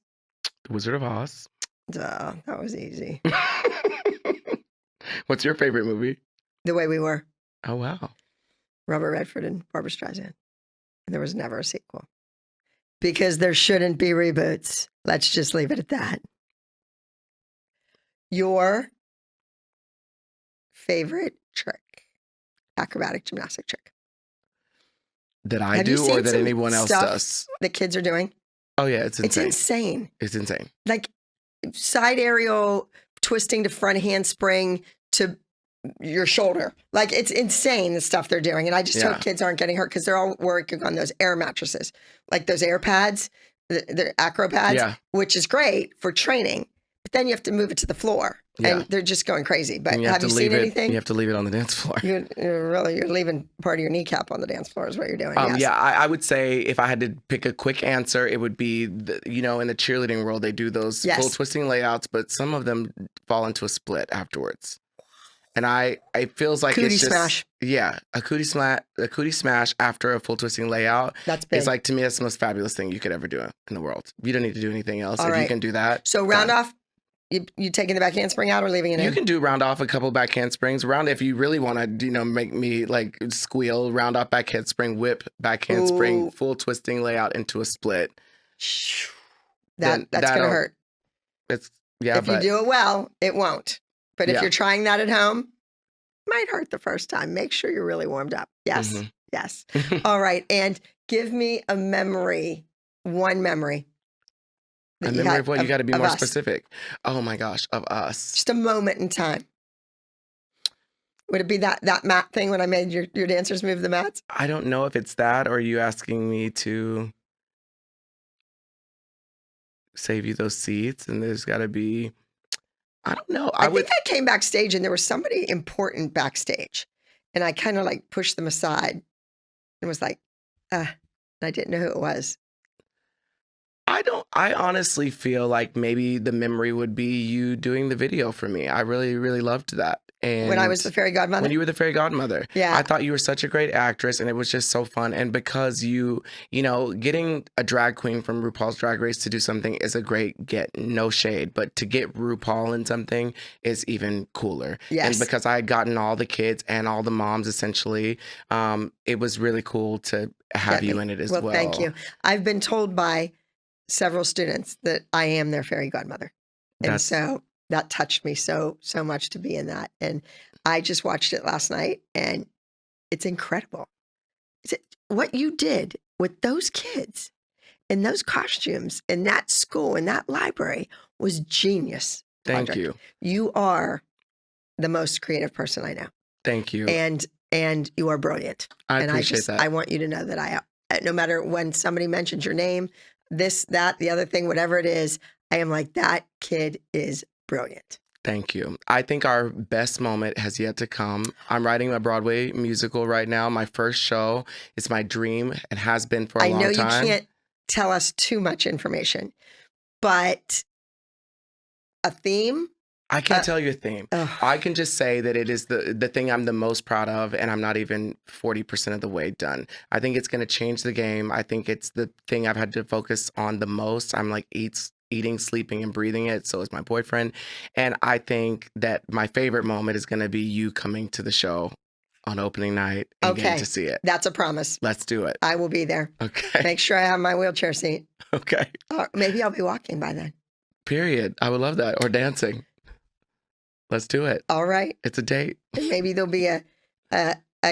The Wizard of Oz. Duh, that was easy. What's your favorite movie? The Way We Were. Oh wow. Robert Redford and Barbara Streisand. And there was never a sequel. Because there shouldn't be reboots. Let's just leave it at that. Your favorite trick, acrobatic gymnastic trick That I Have you do or seen that some anyone else stuff does? that kids are doing? Oh yeah, it's It's insane. insane. It's insane. Like side aerial twisting to front handspring to your shoulder. Like it's insane the stuff they're doing. And I just Yeah. hope kids aren't getting hurt because they're all working on those air mattresses, like those air pads, the acro pads, Yeah. which is great for training. But then you have to move it to the floor, Yeah. and they're just going crazy. But And have you seen anything? You have to leave it on the dance floor. You're leaving part of your kneecap on the dance floor is what you're doing. Yes. Yeah, I would say if I had to pick a quick answer, it would be, in the cheerleading world, they do those full twisting layouts, but some of them fall into a split afterwards. And it feels like Cootie it's just, smash. Yeah, a cootie smash after a full twisting layout. That's big. It's like, to me, that's the most fabulous thing you could ever do in the world. You don't need to do anything else. All if right. you can do that. So round off, you taking the back handspring out or leaving it in? You can do round off a couple back handsprings. Round if you really want to, make me like squeal. Round off back handspring, whip back handspring, full twisting layout into a split. That's gonna hurt. If you do it well, it won't. But if you're trying that at home, might hurt the first time. Make sure you're really warmed up. Yes. Mm-hmm. Yes. All right. And give me a memory, one memory. A memory of what? You got to be more us. specific. Oh my gosh, of us. Just a moment in time. Would it be that mat thing when I made your dancers move the mats? I don't know if it's that, or are you asking me to save you those seats, and there's got to be, I don't know. I think I came backstage and there was somebody important backstage, and I kind of like pushed them aside and was like, and I didn't know who it was. I honestly feel like maybe the memory would be you doing the video for me. I really, really loved that. And when I was the fairy godmother? When you were the fairy godmother. Yeah. I thought you were such a great actress, and it was just so fun. And because getting a drag queen from RuPaul's Drag Race to do something is a great get, no shade. But to get RuPaul in something is even cooler. Yes. And because I had gotten all the kids and all the moms, essentially, it was really cool to have you in it as well. Well, thank you. I've been told by several students that I am their fairy godmother. And so that touched me so much to be in that. And I just watched it last night, and it's incredible. What you did with those kids in those costumes in that school, in that library was genius. Thank Todrick. you. You are the most creative person I know. Thank you. And you are brilliant. I appreciate that. I want you to know that no matter when somebody mentions your name, this, that, the other thing, whatever it is, I am like, that kid is brilliant. Thank you. I think our best moment has yet to come. I'm writing a Broadway musical right now. My first show. It's my dream and has been for a long time. I know you can't tell us too much information, but a theme? I can't tell you a theme. I can just say that it is the thing I'm the most proud of, and I'm not even 40% of the way done. I think it's going to change the game. I think it's the thing I've had to focus on the most. I'm like eating, sleeping, and breathing it. So is my boyfriend. And I think that my favorite moment is going to be you coming to the show on opening night and getting to see it. That's a promise. Let's do it. I will be there. Okay. Make sure I have my wheelchair seat. Okay. Maybe I'll be walking by then. Period. I would love that. Or dancing. Let's do it. All right. It's a date. And maybe there'll be a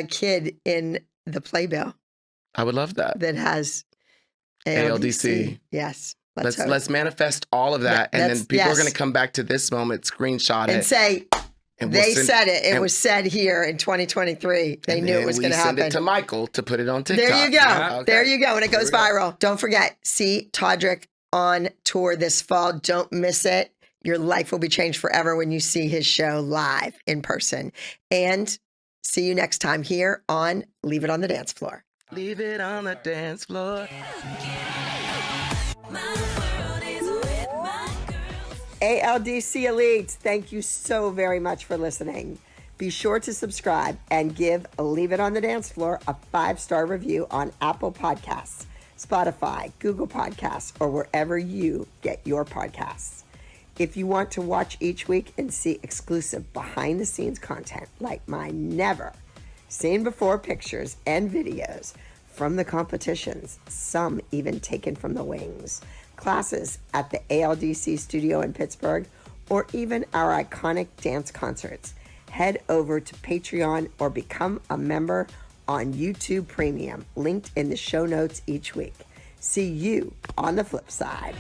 kid in the playbill. I would love that. That has ALDC. Yes. Let's manifest all of that, and then people are going to come back to this moment, screenshot it, and say they said it. It was said here in 2023. They knew it was going to happen. Send it to Michael to put it on TikTok. There you go. Yeah, okay. There you go, and it goes viral. Don't forget, see Todrick on tour this fall. Don't miss it. Your life will be changed forever when you see his show live in person. And see you next time here on Leave It on the Dance Floor. Leave it on the dance floor. ALDC Elites, thank you so very much for listening. Be sure to subscribe and give Leave It on the Dance Floor a 5-star review on Apple Podcasts, Spotify, Google Podcasts, or wherever you get your podcasts. If you want to watch each week and see exclusive behind-the-scenes content like my never-seen-before pictures and videos from the competitions, some even taken from the wings, classes at the ALDC studio in Pittsburgh, or even our iconic dance concerts, head over to Patreon or become a member on YouTube Premium, linked in the show notes each week. See you on the flip side.